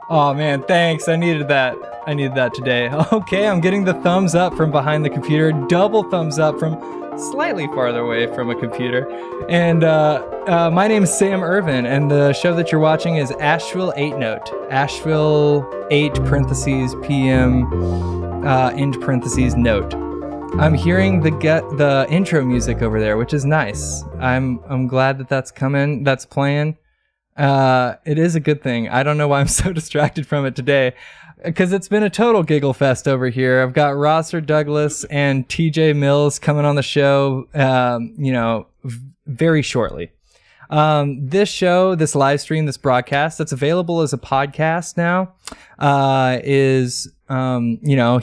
Oh man, thanks. I needed that. I needed that today. Okay, I'm getting the thumbs up from behind the computer. Double thumbs up from slightly farther away from a computer. And my name is Sam Irvin, and the show that you're watching is Asheville 8 Note. Asheville 8 parentheses PM end parentheses note. I'm hearing the intro music over there, which is nice. I'm glad that that's coming. That's playing. It is a good thing. I don't know why I'm so distracted from it today, because it's been a total giggle fest over here. I've got Rosser Douglas and TJ Mills coming on the show, very shortly. This show, this live stream, this broadcast that's available as a podcast now, is,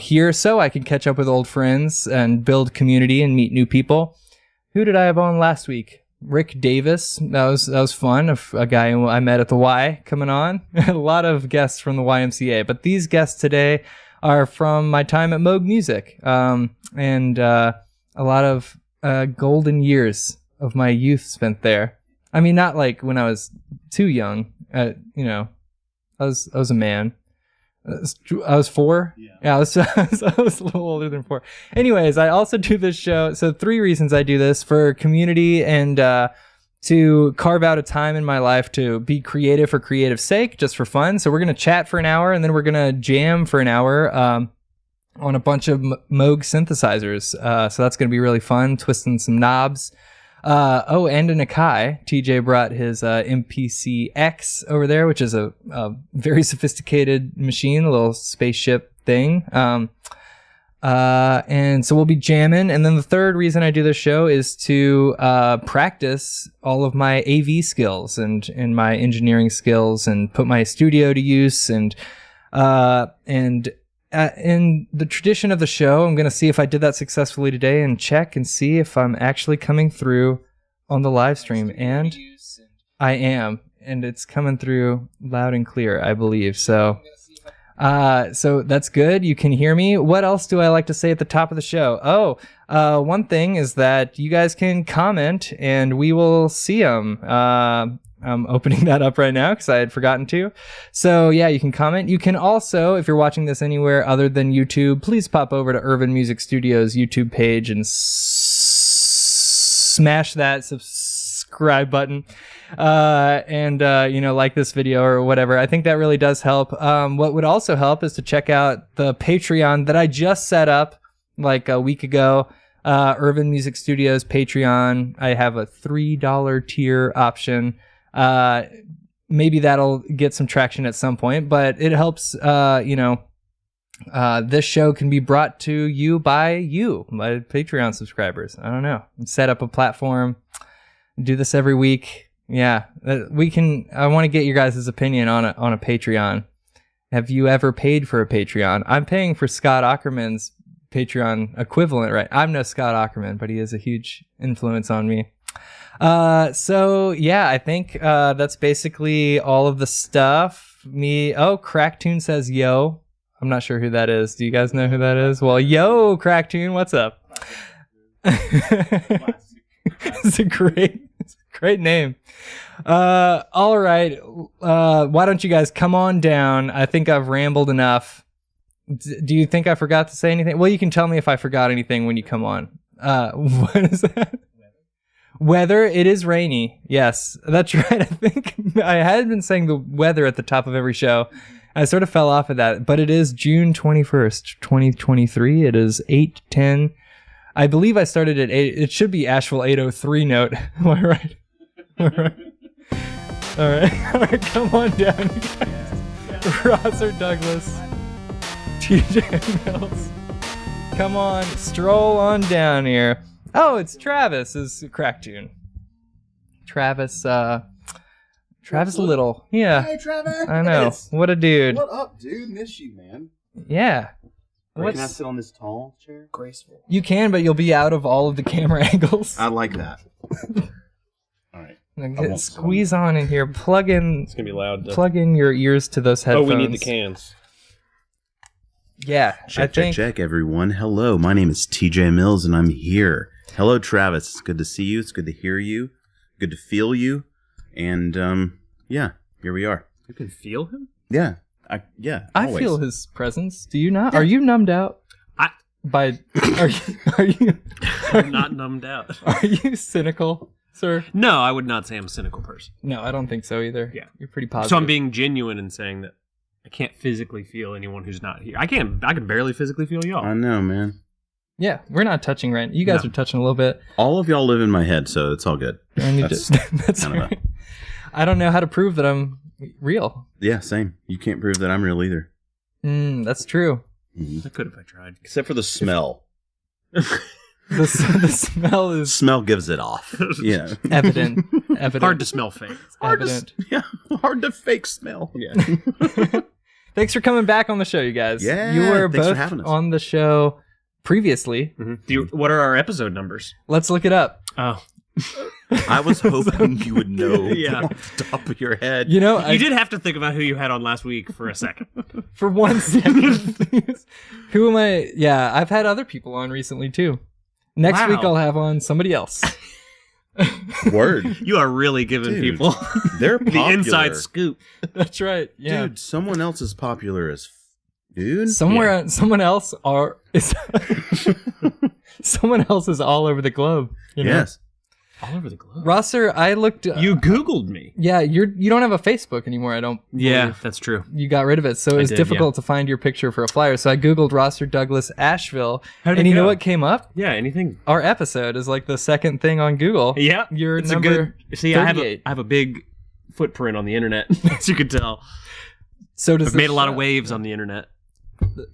here so I can catch up with old friends and build community and meet new people. Who did I have on last week? Rick Davis. That was fun. A guy I met at the Y coming on. A lot of guests from the YMCA, but these guests today are from my time at Moog Music, and a lot of golden years of my youth spent there. I mean, not like when I was too young. I was a man. I was 4. Yeah, I was a little older than 4. Anyways, I also do this show. So 3 reasons I do this: for community and to carve out a time in my life to be creative for creative sake, just for fun. So we're going to chat for an hour, and then we're going to jam for an hour on a bunch of Moog synthesizers. So that's going to be really fun, twisting some knobs. And an Akai. TJ brought his MPC X over there, which is a very sophisticated machine, a little spaceship thing. And so we'll be jamming. And then the third reason I do this show is to practice all of my AV skills and my engineering skills, and put my studio to use. And in the tradition of the show, I'm going to see if I did that successfully today and check and see if I'm actually coming through on the live stream. And I am. And it's coming through loud and clear, I believe. So that's good. You can hear me. What else do I like to say at the top of the show? One thing is that you guys can comment and we will see them. I'm opening that up right now because I had forgotten to. So yeah, you can comment. You can also, if you're watching this anywhere other than YouTube, please pop over to Irvin Music Studios YouTube page and smash that subscribe button. Like this video or whatever. I think that really does help. What would also help is to check out the Patreon that I just set up like a week ago. Irvin Music Studios Patreon. I have a $3 tier option. Maybe that'll get some traction at some point, but it helps, this show can be brought to you by my Patreon subscribers. I don't know. Set up a platform, do this every week. Yeah, I want to get your guys' opinion on a Patreon. Have you ever paid for a Patreon? I'm paying for Scott Ackerman's Patreon equivalent, right? I'm no Scott Ackerman, but he has a huge influence on me. So yeah, I think that's basically all of the stuff. Cracktoon says yo. I'm not sure who that is. Do you guys know who that is? Well, yo, Cracktoon, what's up? It's a great name. All right. Why don't you guys come on down? I think I've rambled enough. Do you think I forgot to say anything? Well, you can tell me if I forgot anything when you come on. What is that? Weather, it is rainy. Yes, that's right. I think I had been saying the weather at the top of every show. I sort of fell off of that, but it is June 21st, 2023. It is 8:10. I believe I started at 8. It should be Asheville 803 note. Am I right? All right. Come on down, guys. Rosser Douglas, TJ Mills. Come on, stroll on down here. Oh, it's Travis, is Cracktoon. Travis Little. Yeah. Hey, Travis. I know. What a dude. What up, dude? Miss you, man. Yeah. Can I sit on this tall chair? Graceful. You can, but you'll be out of all of the camera angles. I like that. All right. Squeeze on in here. Plug in. It's gonna be loud. Plug in your ears to those headphones. Oh, we need the cans. Yeah. Check, everyone. Hello, my name is TJ Mills, and I'm here. Hello, Travis. It's good to see you. It's good to hear you. Good to feel you. And, here we are. You can feel him? Yeah. Yeah, I always. feel his presence. Do you not? Are you numbed out? I'm not numbed out. Are you cynical, sir? No, I would not say I'm a cynical person. No, I don't think so either. Yeah. You're pretty positive. So I'm being genuine in saying that I can't physically feel anyone who's not here. I can barely physically feel y'all. I know, man. Yeah, we're not touching right. You guys are touching a little bit. All of y'all live in my head, so it's all good. That's kind of right. I don't know how to prove that I'm real. Yeah, same. You can't prove that I'm real either. That's true. I could if I tried. Except for the smell. The smell is Smell gives it off. Yeah. evident. Hard to smell fake. Evident. Hard to fake smell. Yeah. Thanks for coming back on the show, you guys. Yeah, you were thanks for both having us. on the show previously. Mm-hmm. What are our episode numbers? Let's look it up. Oh. I was hoping you would know Yeah. off the top of your head. You know, You did have to think about who you had on last week for a second. for 1 second. Who am I? Yeah, I've had other people on recently too. Next Wow. week I'll have on somebody else. Word. You are really giving Dude, people They're the popular. inside scoop. That's right. Yeah. Dude, someone else is popular as dude. Someone else someone else is all over the globe. You know? Yes. All over the globe. Rosser, I looked. You Googled me. Yeah, you don't have a Facebook anymore. I don't. Yeah, believe. that's true. You got rid of it, so it was did, difficult to find your picture for a flyer. So I googled Rosser Douglas Asheville, How did and it you know go? what came up? Yeah, anything. Our episode is like the second thing on Google. Yeah, You're it's number a good. See, I 38. have a big footprint on the internet, as you can tell. So does I've the made a lot of show. waves on the internet.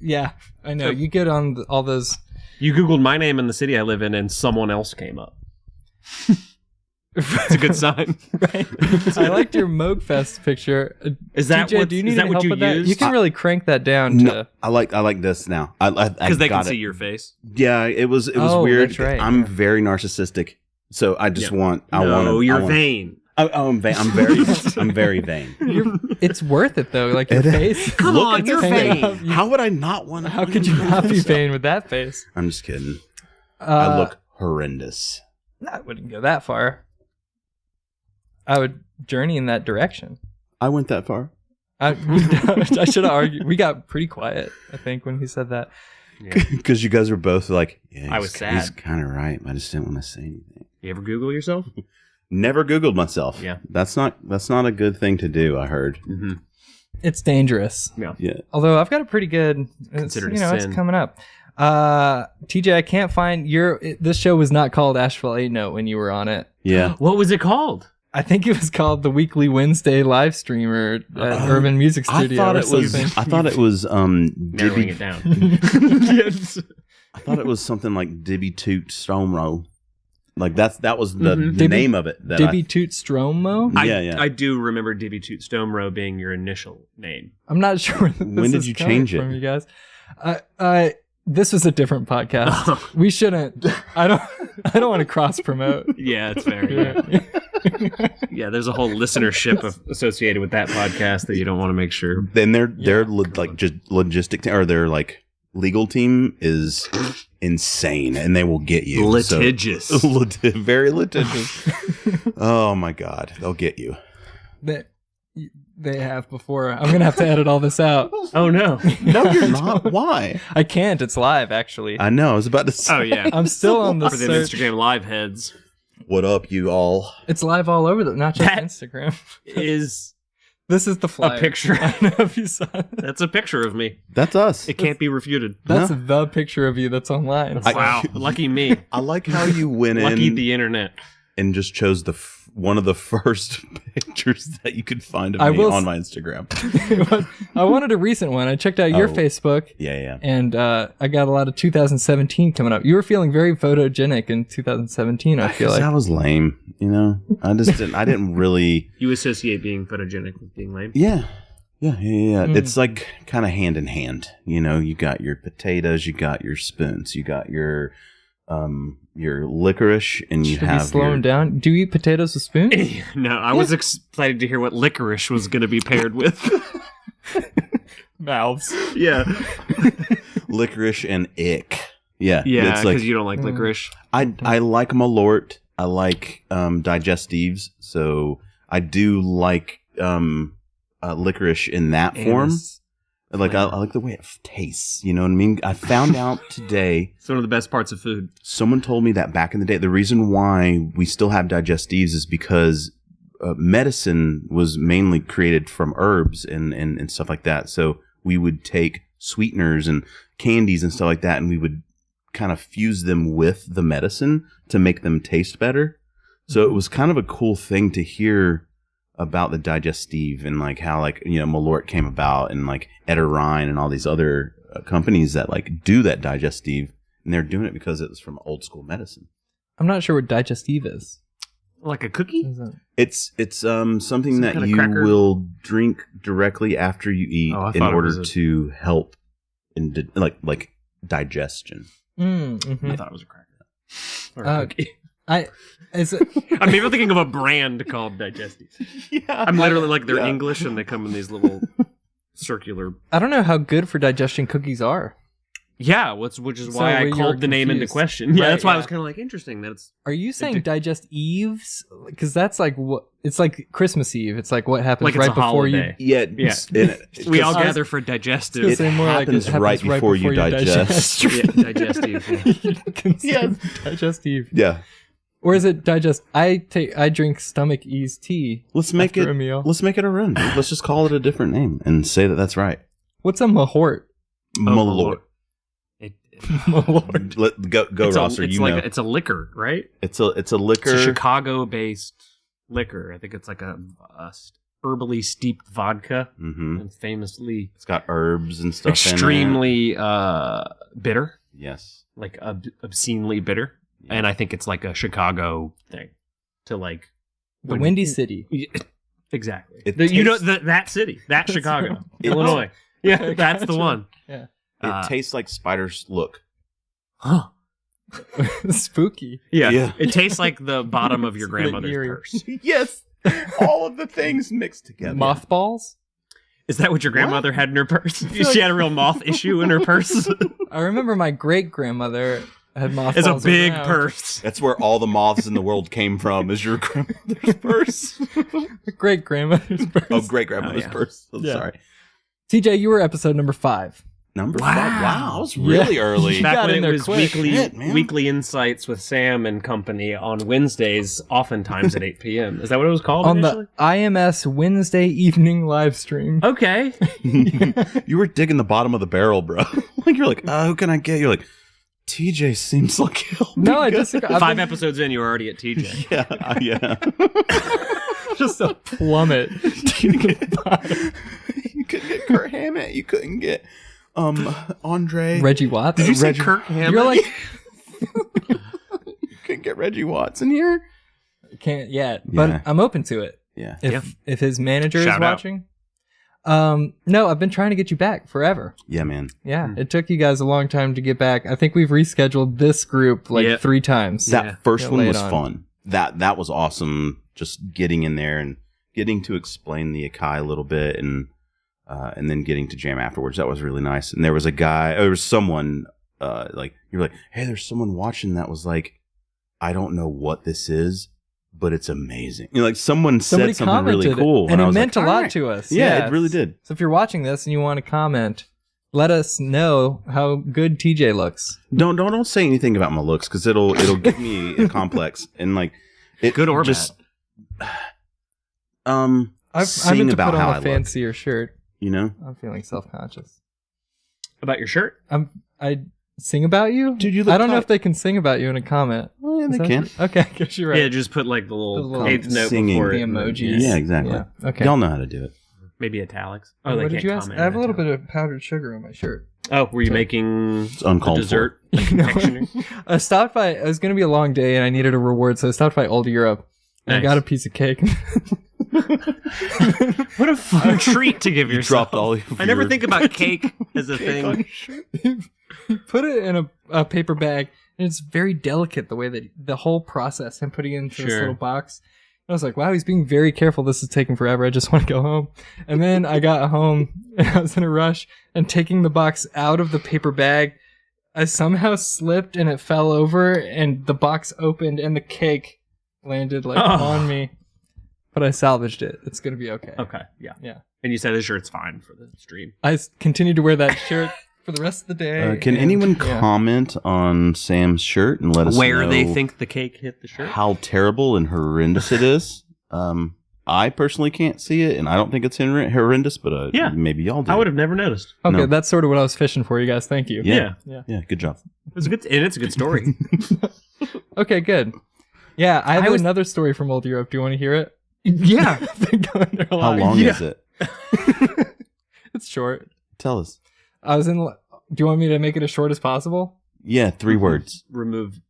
Yeah, I know. You get on all those. You Googled my name and the city I live in, and someone else came up. It's a good sign. Right. I liked your Moog Fest picture. Is that TJ, what? do you Is need that any what help you with that? use? You can really crank that down No, to. I like this now. Because they can got see it. your face. Yeah, it was Oh, weird. that's right, I'm yeah. very narcissistic, so I just Yeah. want. You're vain. I'm vain. I'm very vain. It's worth it though. Like your face. Come Look on, at you're your vain. face. How would I not want? How could you not be vain with that face? I'm just kidding. I look horrendous. I wouldn't go that far. I would journey in that direction. I went that far. I should have argued. We got pretty quiet, I think, when he said that. Because you guys were both like, yeah, I was He's sad. kind of right. I just didn't want to say anything. You ever Google yourself? Never Googled myself. Yeah. That's not a good thing to do, I heard. Mm-hmm. It's dangerous. Yeah. Yeah. Although I've got a pretty good. Considered a it's sin. coming up. TJ, I can't find this show was not called Asheville 8 Note when you were on it. Yeah. What was it called? I think it was called the Weekly Wednesday Live Streamer at Urban Music Studio. I thought it was Narrowing Dibby. it down. Yes. I thought it was something like Dibby Toot Stromro. Like that was the Dibby- name of it. That Dibby Toot Stromo? Yeah. I do remember Dibby Toot Stomro being your initial name. I'm not sure where When this did is you coming change it? from, you guys. This was a different podcast. We shouldn't. I don't want to cross promote. Yeah, it's fair. Yeah. Yeah, there's a whole listenership associated with that podcast that you don't want to make sure. Then their like just logistic or their like legal team is insane, and they will get you. Litigious. So, very litigious. Oh my god, they'll get you. They have before. I'm gonna have to edit all this out. Oh no. No, you're not. Why? I can't. It's live, actually. I know. I was about to say. Oh yeah. I'm still on the For them search. Instagram live heads What up, you all? It's live all over not just That- Instagram. is This is the flyer. picture. I don't know if you saw it. that's a picture of me. That's us. It can't be refuted. That's the picture of you that's online. Wow. Lucky me. I like how you went Lucky in the internet. and just chose one of the first pictures that you could find of I me will on my Instagram. I wanted a recent one. I checked out your Oh. Facebook, Yeah. and I got a lot of 2017 coming up. You were feeling very photogenic in 2017, I feel like. That was lame. You know, I just didn't. I didn't really. You associate being photogenic with being lame? Yeah. It's like kind of hand in hand. You know, you got your potatoes, you got your spoons, you got your licorice, and you Should have be slowing down. Do you eat potatoes with spoons? No, I was excited to hear what licorice was going to be paired with. Mouths. Yeah. licorice and ick. Yeah, Yeah, it's because like you don't like licorice. I like Malort. I like digestives, so I do like licorice in that form. Like I like the way it tastes. You know what I mean? I found out today. It's one of the best parts of food. Someone told me that back in the day, the reason why we still have digestives is because medicine was mainly created from herbs and stuff like that. So we would take sweeteners and candies and stuff like that, and we would kind of fuse them with the medicine to make them taste better. So it was kind of a cool thing to hear about the digestive and like how like, you know, Malort came about and like Ederine and all these other companies that like do that digestive, and they're doing it because it was from old school medicine. I'm not sure what digestive is. Like a cookie? It's something that you will drink directly after you eat in order to help in like digestion. I thought it was a cracker or a cookie. I'm maybe thinking of a brand called Digestive. Yeah, I'm literally like they're English and they come in these little circular. I don't know how good for digestion cookies are. Yeah, which is why I called the name into question. Yeah, that's why I was kind of like interesting. Are you saying digestives? Because that's like what it's like Christmas Eve. It's like what happens like right before you. Yeah. We all gather for digestive. It happens right before you digest. Digestive. Yeah, digestive. Yeah. Or is it digest? I drink stomach ease tea. Let's make it a meal. Let's make it a run. Let's just call it a different name and say that that's right. What's a mahort? Malort. Malort. Go, Rosser. It's a liquor, right? It's a liquor. It's a Chicago-based liquor. I think it's like a herbally steeped vodka, and famously, it's got herbs and stuff. Extremely bitter. Yes, like obscenely bitter. Yeah. And I think it's like a Chicago thing to like the Windy City. Exactly. That city, that Chicago, Illinois. Yeah, that's the one. Yeah. It tastes like spiders look. Huh. Spooky. Yeah. It tastes like the bottom of your grandmother's purse. Yes. All of the things mixed together. Mothballs? Is that what your grandmother had in her purse? She had a real moth issue in her purse. I remember my great-grandmother had mothballs. It's a big purse. That's where all the moths in the world came from, is your grandmother's purse. Great-grandmother's purse. Oh, great-grandmother's purse. I'm sorry. TJ, you were episode number 5. Number 5. Wow, that was really early. Back when it was weekly insights with Sam and company on Wednesdays, oftentimes at 8 p.m. Is that what it was called on initially? The IMS Wednesday evening live stream. Okay. You were digging the bottom of the barrel, bro. Like you're like, who can I get? You're like, TJ seems like he'll be I disagree. 5 episodes in, you were already at TJ. Yeah. Just a plummet. You couldn't get Kurt Hammett. You couldn't get Andre. Reggie Watts. Did you say Kurt Hammett? You're like, you couldn't get Reggie Watts in here. Can't yet, but I'm open to it. Yeah. If his manager is watching. No, I've been trying to get you back forever. Yeah, man. Yeah, it took you guys a long time to get back. I think we've rescheduled this group 3 times. That first one was fun. That was awesome. Just getting in there and getting to explain the Akai a little bit and then getting to jam afterwards. That was really nice. And there was someone you're like, hey, there's someone watching that was like, I don't know what this is, but it's amazing. You know, like somebody said something really cool. And it meant a lot to us. Yeah, it really did. So if you're watching this and you want to comment, let us know how good TJ looks. Don't say anything about my looks because it'll give me a complex and like it good or just I'm sing to about put how on I a fancier shirt. You know, I'm feeling self-conscious about your shirt. I sing about you, dude. You look I don't know if they can sing about you in a comment. Well, yeah, they can. Okay, I guess you're right. Yeah, just put like the little eighth note singing before the it. emojis. Yeah, exactly. Yeah. Okay, y'all know how to do it. Maybe italics. Oh, what did you ask? I have a little bit of powdered sugar on my shirt. Oh, were you making dessert? I stopped by. It was going to be a long day, and I needed a reward, so I stopped by Old Europe. And I got a piece of cake. What a fun treat to give yourself. Dropped all I never think about cake as a thing. You put it in a paper bag, and it's very delicate the way that the whole process, him putting it into this little box. I was like, wow, he's being very careful. This is taking forever. I just want to go home. And then I got home, and I was in a rush, and taking the box out of the paper bag, I somehow slipped, and it fell over, and the box opened, and the cake landed on me. But I salvaged it. It's going to be okay. Okay, yeah. Yeah. And you said the shirt's fine for the stream. I continue to wear that shirt for the rest of the day. Can anyone comment on Sam's shirt and let us know where they think the cake hit the shirt? How terrible and horrendous it is? I personally can't see it, and I don't think it's horrendous, but maybe y'all do. I would have never noticed. Okay, that's sort of what I was fishing for, you guys. Thank you. Yeah, good job. It's a good story. Okay, good. Yeah, I have another story from Old Europe. Do you want to hear it? Yeah. How long is it? It's short. Tell us. I was in. Do you want me to make it as short as possible? Yeah, 3 words. Remove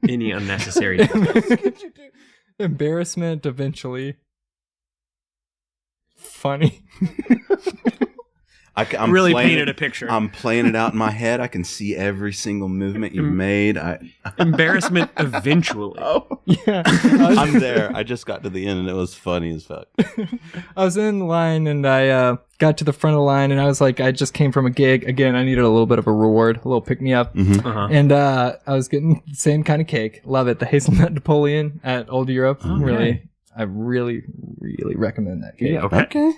any unnecessary details. Embarrassment eventually. Funny. I'm really painted a picture. I'm playing it out in my head. I can see every single movement you've made. Embarrassment eventually. Oh, yeah. I'm there. I just got to the end and it was funny as fuck. I was in line and I got to the front of the line and I was like, I just came from a gig. Again, I needed a little bit of a reward, a little pick-me-up. Mm-hmm. And I was getting the same kind of cake. Love it. The hazelnut Napoleon at Old Europe. Okay. I really recommend that cake. Yeah, okay. Okay.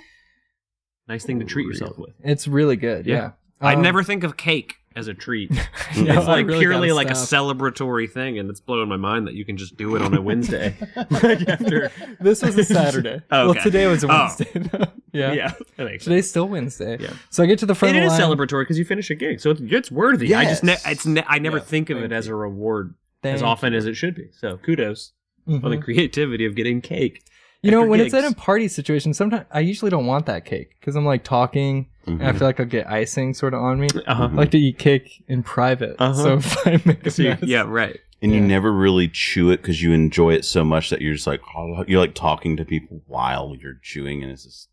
Nice thing to treat yourself with. It's really good. Yeah. I never think of cake as a treat. No, It's I like really purely gotta like a stop. celebratory thing, and it's blowing my mind that you can just do it on a Wednesday. Like after. This was a Saturday. Oh, Well, okay. today was a Oh. Wednesday. Yeah. Yeah, that makes sense. Today's still Wednesday. Yeah. So I get to the front It of the is line. celebratory because you finish a gig, so it's worthy. Yes. I never Yeah, think of thank it as you. a reward Thank as often as it should be. So kudos Mhm. on the creativity of getting cake. You know, after when gigs. it's at a party situation, sometimes I usually don't want that cake because I'm like talking and I feel like I'll get icing sort of on me. Uh-huh. I like to eat cake in private. So if I make a So you- mess, yeah, right. And you Yeah. never really chew it because you enjoy it so much that you're just like, you're like talking to people while you're chewing, and it's just.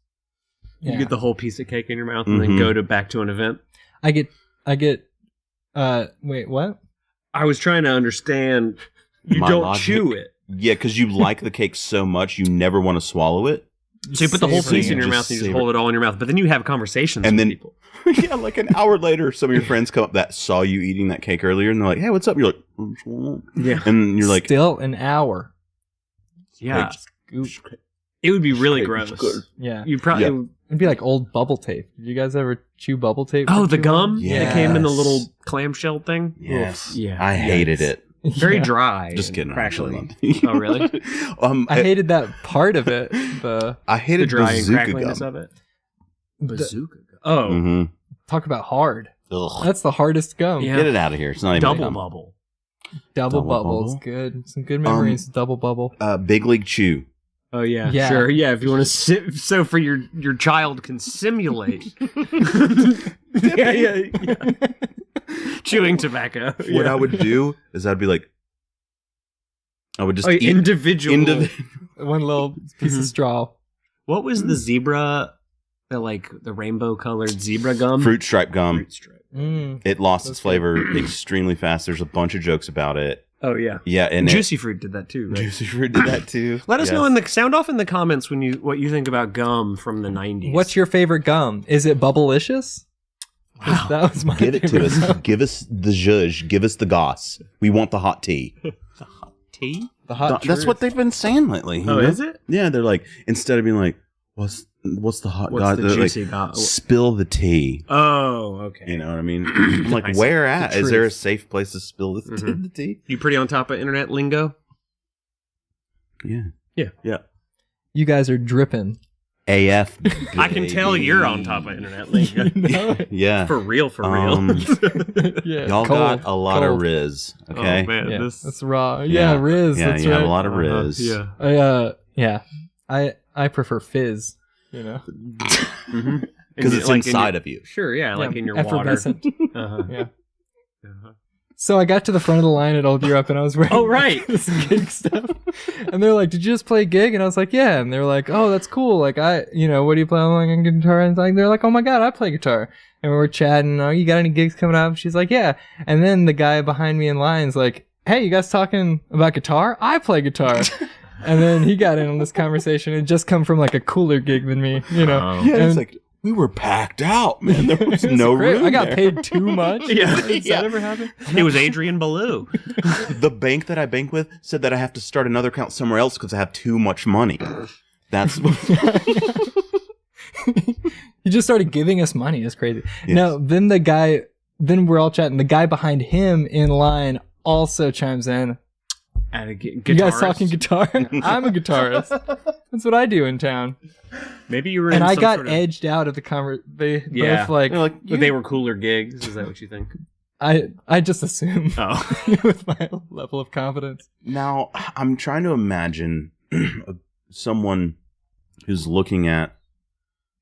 yeah. You get the whole piece of cake in your mouth and then Mhm. go back to an event. I get wait, what? I was trying to understand. You My don't logic. chew it. Yeah, because you like the cake so much, you never want to swallow it. So you put the whole Savor piece it. in your Just mouth and you just savor hold it all in your mouth. But then you have conversations And with then- people. Yeah, like an hour later, some of your friends come up that saw you eating that cake earlier, and they're like, "Hey, what's up?" You're like, "What's going on?" Yeah. And you're like, Still an hour. Yeah. Goop. It would be really Cake gross. is good. Yeah. You probably. Yeah. It'd be like old bubble tape. Did you guys ever chew bubble tape? Oh, for the too gum long? Yeah. that came in the Yes. little clamshell thing. "Yes, Yeah. I hated Yes. it." Very Yeah. dry. Just and kidding. Crackly. Oh, Oh, really? I hated that part of it. The I The hated dry and bazooka crackliness gum. of it. The- Bazooka. Oh, Mm-hmm. talk about hard. Ugh. That's the hardest gum. Yeah. Get it out of here. It's not even double gum. bubble. Double Double bubble. bubble? It's good. Some good memories. Double bubble. Big League Chew. Oh yeah, Yeah. sure. Yeah, if you want to sit, so for your child can simulate. yeah. Chewing tobacco. What I would do is I'd be like, I would just Oh, eat individual. One little piece Mhm. of straw. What was the zebra? The rainbow colored zebra gum. fruit stripe gum. Fruit stripe. It lost That's its flavor extremely fast. There's a bunch of jokes about it. Oh yeah. Yeah, and Juicy Fruit did that too. Right? Juicy Fruit did that too. Let us Yes. know in the sound off in the comments what you think about gum from the 90s. What's your favorite gum? Is it Bubblicious? 'Cause Wow. That was my Give it to favorite us. gum. Give us the zhuzh. Give us the goss. We want the hot tea. tea? The hot That's truth. what they've been saying lately. you Oh, know? is it? Yeah, they're like, instead of being like, what's the hot What's goss? the They're juicy like, gum? spill the tea. Oh, okay. You know what I mean? I'm like, I see. where at? The Is there a truth. safe place to spill the Mhm. tea? You pretty on top of internet lingo? Yeah. You guys are dripping. AF. I can tell you're on top of internet lingo. You know it? Yeah. For real, for Um, real. Yeah. Y'all Cold, got a lot cold. of Riz. Okay. Oh, man. Yeah, This, that's raw. Yeah, Yeah. Riz. Yeah, that's you right. have a lot of Riz. Yeah. I prefer fizz. You know, Mm-hmm. Because it's inside of you. Sure, yeah, like Yeah, in your water. effervescent. Uh-huh. Yeah. Uh-huh. So I got to the front of the line at Old Europe and I was wearing Oh, right. this gig stuff. And they're like, "Did you just play a gig?" And I was like, "Yeah." And they're like, "Oh, that's cool. Like, what do you play?" I'm like, "On guitar." And they're like, "Oh my God, I play guitar." And we were chatting. "Oh, you got any gigs coming up?" She's like, "Yeah." And then the guy behind me in line's like, "Hey, you guys talking about guitar? I play guitar." And then he got in on this conversation. It just come from like a cooler gig than me, you know. Oh. Yeah, it's And- like, we were packed out, man. There was It was no great. room I got there. paid too much. Yeah. Does Yeah. that ever happen? It was Adrian Ballou. The bank that I bank with said that I have to start another account somewhere else because I have too much money. That's what He just started giving us money. It's crazy. Yes. No, then we're all chatting. The guy behind him in line also chimes in. At a You guys talking guitar? I'm a guitarist. That's what I do in town. Maybe you were And in I some got sort of... edged out of the conversation. They Yeah. both like, But they were cooler gigs. Is that what you think? I just assume Oh. with my level of confidence. Now, I'm trying to imagine someone who's looking at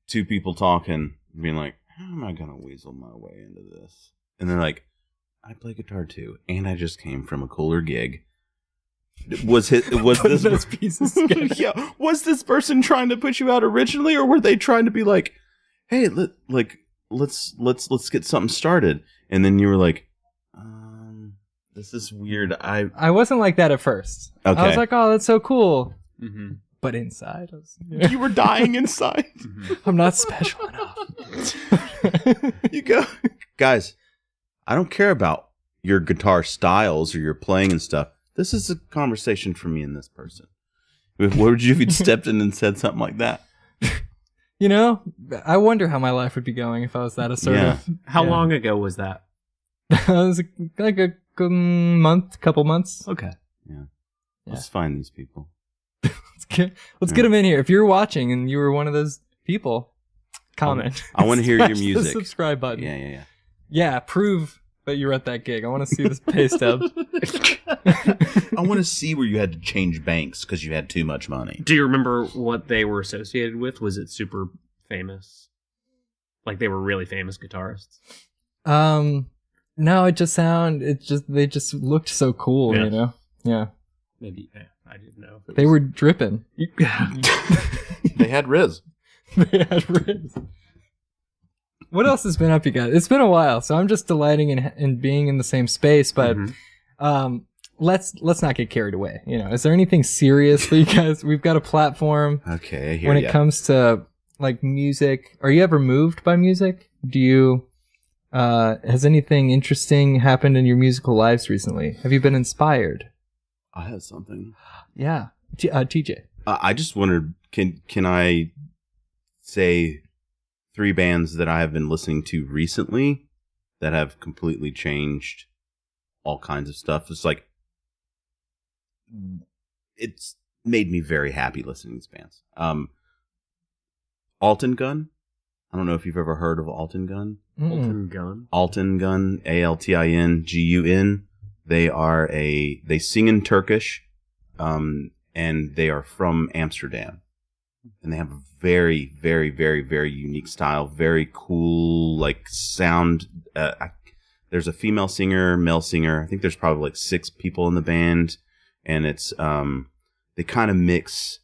two people talking, being like, how am I going to weasel my way into this? And they're like, I play guitar too, and I just came from a cooler gig. Was this those pieces together. yeah, was this person trying to put you out originally, or were they trying to be like, hey, let's get something started? And then you were like, this is weird. I wasn't like that at first. Okay. I was like, oh, that's so cool. Mm-hmm. But inside, I was, You were dying inside. I'm not special enough. You go, guys, I don't care about your guitar styles or your playing and stuff. This is a conversation for me and this person. What would you if you'd stepped in and said something like that? You know, I wonder how my life would be going if I was that assertive. How Yeah. long ago was that? It was like a couple months. Okay. Let's find these people. Let's get them in here. If you're watching and you were one of those people, comment. I want to hear your Smash the music. subscribe button. Yeah. Yeah, prove that you were at that gig. I want to see this pay stub. I want to see where you had to change banks because you had too much money. Do you remember what they were associated with? Was it super famous? Like they were really famous guitarists? No, they just looked so cool, Yeah. you know? Yeah. Maybe. I didn't know. If it They was- were dripping. They had Riz. They had Riz. What else has been up, you guys? It's been a while, so I'm just delighting in being in the same space, but Mhm. let's not get carried away. You know, is there anything serious for you guys? We've got a platform Okay, I hear when ya. it comes to like music. Are you ever moved by music? Do you has anything interesting happened in your musical lives recently? Have you been inspired? I had something. Yeah. TJ. I just wondered, can I say 3 bands that I have been listening to recently that have completely changed all kinds of stuff? It's like, it's made me very happy listening to these bands. Alton Gun. I don't know if you've ever heard of Alton Gun. Alton Gun. Alton Gun, ALTINGUN. They sing in Turkish, and they are from Amsterdam. And they have a very, very, very, very unique style, very cool, like sound. There's a female singer, male singer. I think there's probably like 6 people in the band, and it's they kind of mix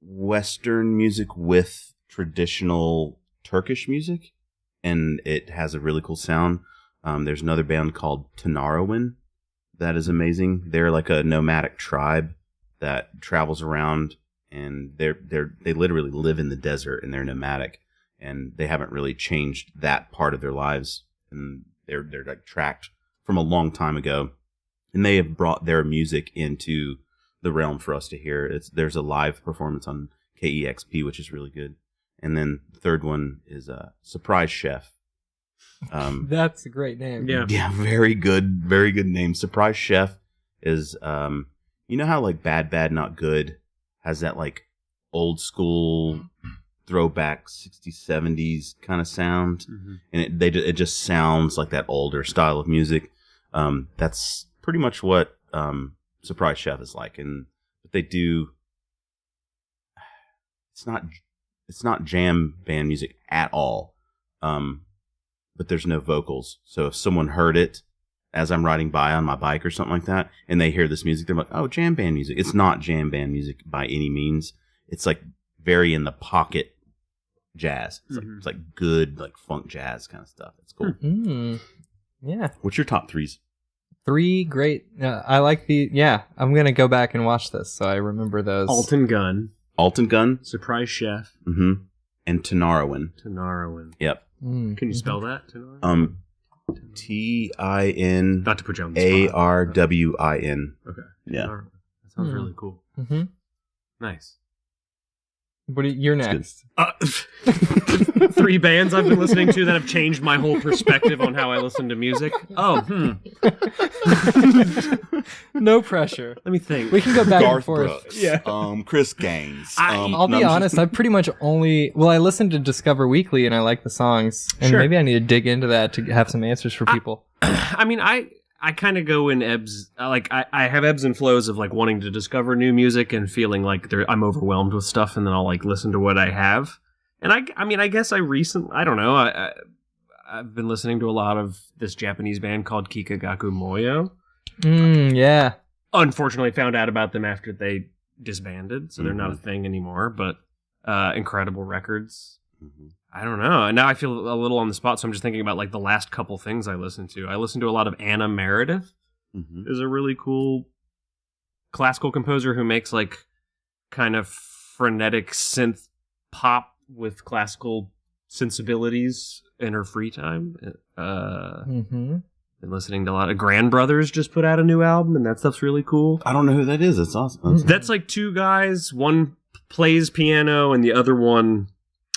Western music with traditional Turkish music, and it has a really cool sound. There's another band called Tanarawin that is amazing. They're like a nomadic tribe that travels around, and they literally live in the desert, and they're nomadic, and they haven't really changed that part of their lives, and they're like tracked from a long time ago, and they have brought their music into the realm for us to hear. There's a live performance on KEXP, which is really good. And then the third one is Surprise Chef. That's a great name. Yeah. Very good name. Surprise Chef is you know how like Bad Not Good has that like old school throwback 60s 70s kind of sound, and it just sounds like that older style of music. That's pretty much what Surprise Chef is like, and what they do, it's not jam band music at all, but there's no vocals. So if someone heard it as I'm riding by on my bike or something like that, and they hear this music, they're like, oh, jam band music. It's not jam band music by any means. It's like very in the pocket jazz. It's like good, like funk jazz kind of stuff. It's cool. Yeah. What's your top 3s? 3 great. I like I'm going to go back and watch this so I remember those. Alton Gun. Alton Gun. Surprise Chef. Mm-hmm. And Tanarawin. Tanarawin. Yep. Can you spell that? Tanarawin? TIN Not to put you on the spot. ARWIN. Okay. Yeah. Tanarawin. That sounds really cool. Mm-hmm. Nice. You're next. 3 bands I've been listening to that have changed my whole perspective on how I listen to music. No pressure. Let me think. We can go back and Garth forth. Brooks. Yeah. Chris Gaines. I'll be honest. I pretty much I listen to Discover Weekly and I like the songs, and Sure. maybe I need to dig into that to have some answers for people. I mean, I kind of go in ebbs. Like I have ebbs and flows of like wanting to discover new music and feeling like I'm overwhelmed with stuff, and then I'll like listen to what I have. And I guess I don't know. I've been listening to a lot of this Japanese band called Kikagaku Moyo. Yeah. Unfortunately, found out about them after they disbanded, so they're not a thing anymore. But incredible records. Mm-hmm. I don't know. Now I feel a little on the spot, so I'm just thinking about like the last couple things I listened to. I listened to a lot of Anna Meredith. Is a really cool classical composer who makes like kind of frenetic synth pop with classical sensibilities in her free time. Been listening to a lot of Grand Brothers just put out a new album, and that stuff's really cool. I don't know who that is. It's awesome. That's like 2 guys. One plays piano, and the other one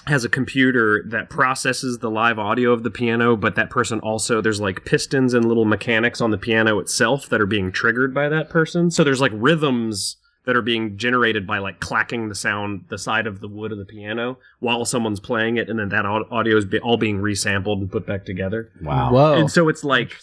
has a computer that processes the live audio of the piano, but that person also, there's like pistons and little mechanics on the piano itself that are being triggered by that person. So there's like rhythms that are being generated by like clacking the side of the wood of the piano while someone's playing it, and then that audio is all being resampled and put back together. Wow. Whoa. And so it's like,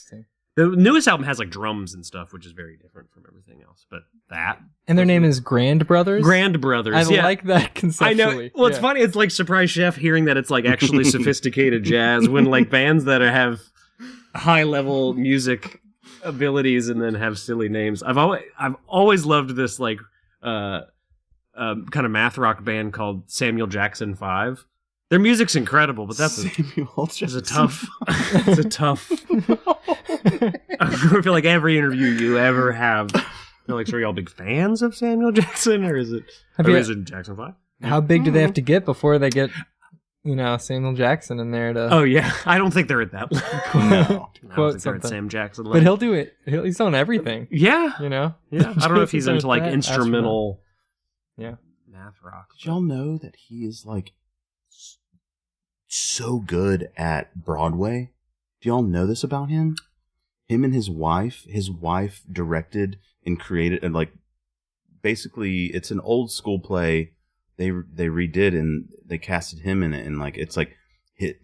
the newest album has like drums and stuff, which is very different from everything else, but that. And their name is Grand Brothers? Grand Brothers. I like that conceptually. I know. Well, it's funny. It's like Surprise Chef hearing that it's like actually sophisticated jazz when like bands that have high level music abilities and then have silly names. I've always loved this like kind of math rock band called Samuel Jackson 5. Their music's incredible, but that's a tough. It's a tough. I feel like every interview you ever have. They're like, so are y'all big fans of Samuel Jackson, or is it Jackson 5? How big do they have to get before they get, Samuel Jackson in there to? Oh yeah, I don't think they're at that level. No. I don't think they're at Sam Jackson level. But he'll do it. He's on everything. Yeah, Yeah. I don't know if he's into like instrumental. Yeah. Math rock. Did y'all know that he is like so good at Broadway? Do y'all know this about him? Him and his wife directed and created, and like basically it's an old school play they redid, and they casted him in it, and like it's like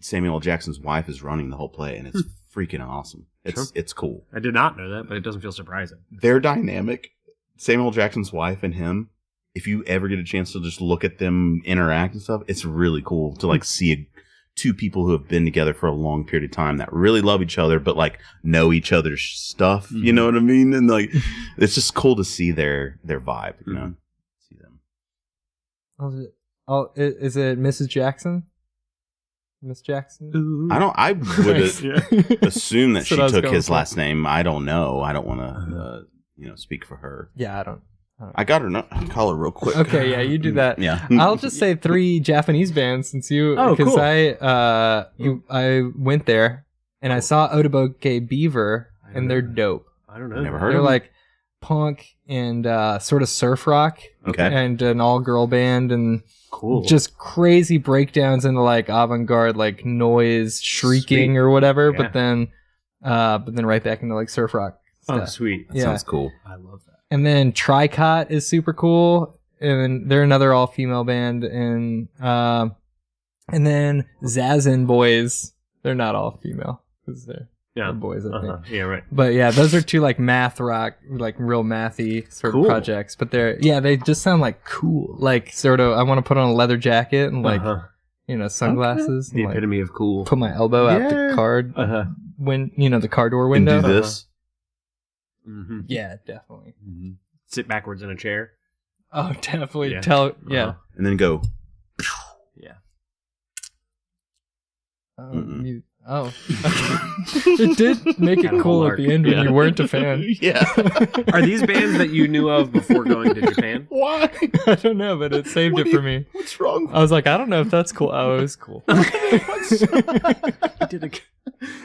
Samuel L. Jackson's wife is running the whole play, and it's freaking awesome. It's cool. I did not know that, but it doesn't feel surprising. Their dynamic, Samuel L. Jackson's wife and him, if you ever get a chance to just look at them interact and stuff, it's really cool to like see two people who have been together for a long period of time that really love each other, but like know each other's stuff. You know what I mean? And like, it's just cool to see their vibe. You know, see them. Is it Mrs. Jackson? Miss Jackson? Ooh. I would assume that she took his for. last name. I don't know. I don't want to, speak for her. Yeah, I don't. I got her. I'll call her real quick. Okay, yeah, you do that. Yeah. I'll just say 3 Japanese bands since you. Oh, because cool. I went there and I saw Otoboke Beaver and they're dope. I don't know. Never heard They're of them. like punk and sort of surf rock. Okay. And an all girl band and Cool. just crazy breakdowns into like avant garde like noise shrieking Sweet. or whatever. Yeah. But then right back into like surf rock Oh, stuff. sweet. That Yeah. sounds cool. I love that. And then Tricot is super cool, and they're another all female band, and then Zazin Boys. They're not all female because they're boys, I think. Yeah, right. But yeah, those are 2 like math rock, like real mathy sort of projects. But they just sound like cool, like sort of. I want to put on a leather jacket and like sunglasses. The And, like, epitome of cool. put my elbow out the card the car door And window. do this. Mm-hmm. Yeah, definitely. Mm-hmm. Sit backwards in a chair. Oh, definitely. Yeah. And then go. Yeah. It did make it Had a cool whole at the arc. end when Yeah. you weren't a fan. Yeah. Are these bands that you knew of before going to Japan? Why? I don't know, but it saved it for me. What's wrong? I was like, I don't know if that's cool. Oh, it was cool.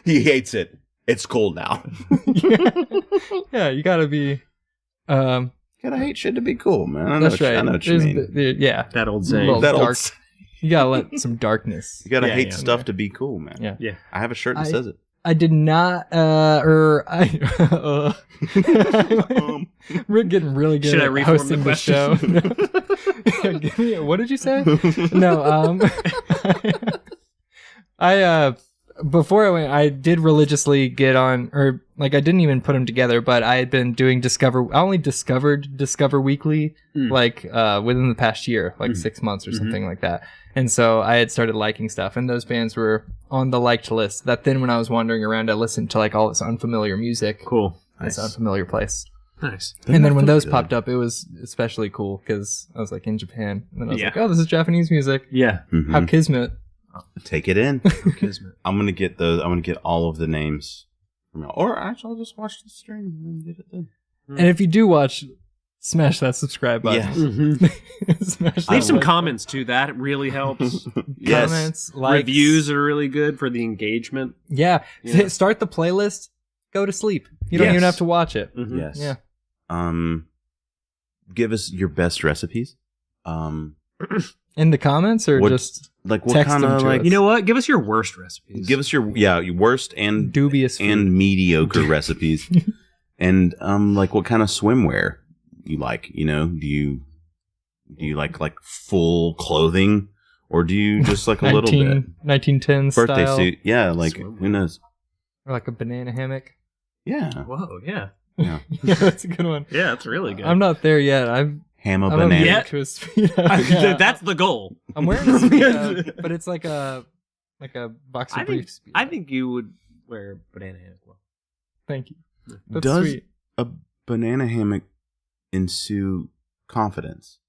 He hates it. It's cool now. Yeah, you gotta be You gotta hate shit to be cool, man. I know That's what, right. I know what you mean. Yeah. That old saying. Little That old dark. You gotta let some darkness. You gotta Yeah, hate yeah. stuff to be cool, man. Yeah. Yeah. I have a shirt that says it. I did not, we're getting really good Should I at reform hosting the the show. Yeah, give me what did you say? No, before I went, I did religiously get on, or like I didn't even put them together, but I had been doing I only discovered Discover Weekly, like within the past year, like 6 months or something like that. And so I had started liking stuff, and those bands were on the liked list. That then when I was wandering around, I listened to like all this unfamiliar music. Cool. This unfamiliar place. Nice. And then when those popped up, it was especially cool because I was like in Japan. And then I was like, oh, this is Japanese music. Yeah. Mhm. How kismet. Take it in. Kismet. I'm gonna get those. I'm gonna get all of the names. Or actually, I'll just watch the stream and get it then. And if you do watch, smash that subscribe button. Yes. Mm-hmm. Smash Leave that some like comments too. That really helps. Yes. comments, likes. Reviews are really good for the engagement. Yeah. Yeah. Start the playlist. Go to sleep. You don't Yes. even have to watch it. Mhm. Yes. Yeah. Give us your best recipes. In the comments or What- just Like what Text kind them of to like? us. You know what? Give us your worst recipes. Give us your worst and dubious food. and mediocre recipes, and like what kind of swimwear you like. You know, do you like full clothing, or do you just like a little bit 1910 birthday style, suit? Yeah, like Swimwear. who knows? or like a banana hammock. Yeah, Whoa, yeah. yeah. Yeah, that's a good one. Yeah, that's really good. I'm not there yet. I'm Ham a I'm banana. Yeah. to a speedo. That's the goal. I'm wearing a speedo, but it's like a boxer I brief think, speedo. I think you would wear a banana hammock well. Thank you. That's Does sweet. a banana hammock ensue confidence?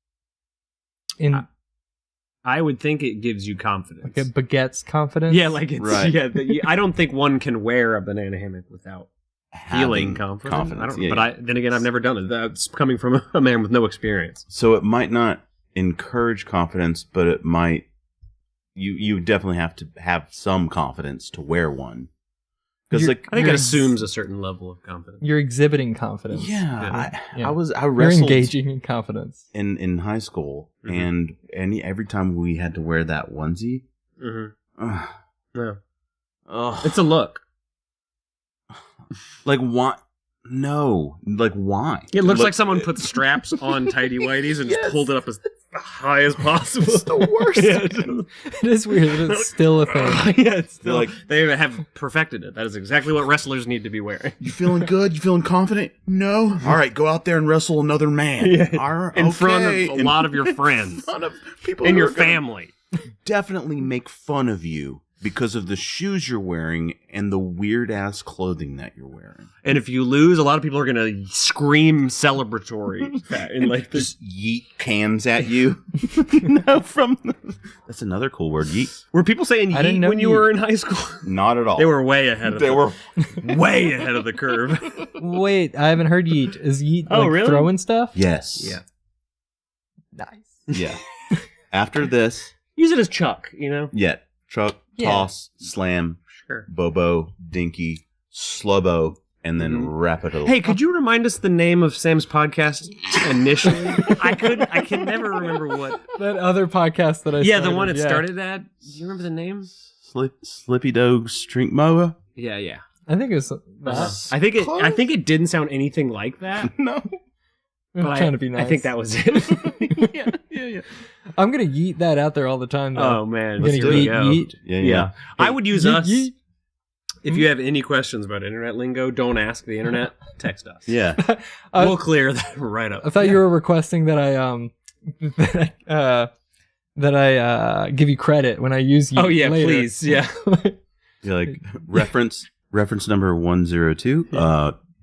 In I would think it gives you confidence. like a baguette's confidence. Yeah, like it's Right. I don't think one can wear a banana hammock without feeling Having confident. I don't, yeah, but yeah. then again, I've never done it. That's coming from a man with no experience. So it might not encourage confidence, but it might. You definitely have to have some confidence to wear one, because You're- like I think You're it assumes a certain level of confidence. You're exhibiting confidence. yeah, Yeah. I You're wrestled engaging in confidence. in high school, Mhm. and every time we had to wear that onesie, Mm-hmm. No, ugh, it's a look. like why? No, like why? It looks like someone put straps on tidy whities and Yes. just pulled it up as high as possible. It's the worst. It is weird that it's still a thing. Yeah, it's still, Like- they have perfected it. That is exactly what wrestlers need to be wearing. You feeling good? You feeling confident? No. All right, go out there and wrestle another man. All right, In front of okay. a lot of your friends. In front of people And who your are gonna family. definitely make fun of you because of the shoes you're wearing and the weird ass clothing that you're wearing. And if you lose, a lot of people are going to scream celebratory. And like this, Just yeet cans at you. No, that's another cool word. Yeet. were people saying I didn't yeet know when you yeet. were in high school? Not at all. They were way ahead of They were. way ahead of the curve. Wait, I haven't heard yeet. Is yeet Oh, like really? throwing stuff? Yes. Yeah. Nice. Yeah. After this, Use it as Chuck, you know? truck, Yeah. toss, slam, Sure. bobo, dinky, slubbo, and then Mhm. wrap it over. Hey, could you remind us the name of Sam's podcast initially? I can never remember what. That other podcast that I Yeah, started, the one it yeah. started at. Do you remember the name? Slippy Dog Strink Moa? Yeah, yeah. I think it was that. I think it didn't sound anything like that. No. I'm but trying to be nice. I think that was it. Yeah. I'm gonna yeet that out there all the time. Though. Oh man, I'm gonna here we yeet, go. yeet. Yeah. I would use Yeet, us. yeet. If you have any questions about internet lingo, don't ask the internet. Text us. Yeah. We'll clear that right up. I thought you were requesting that I that I give you credit when I use yeet. Oh yeah, later. please. Yeah. You're like reference number 102.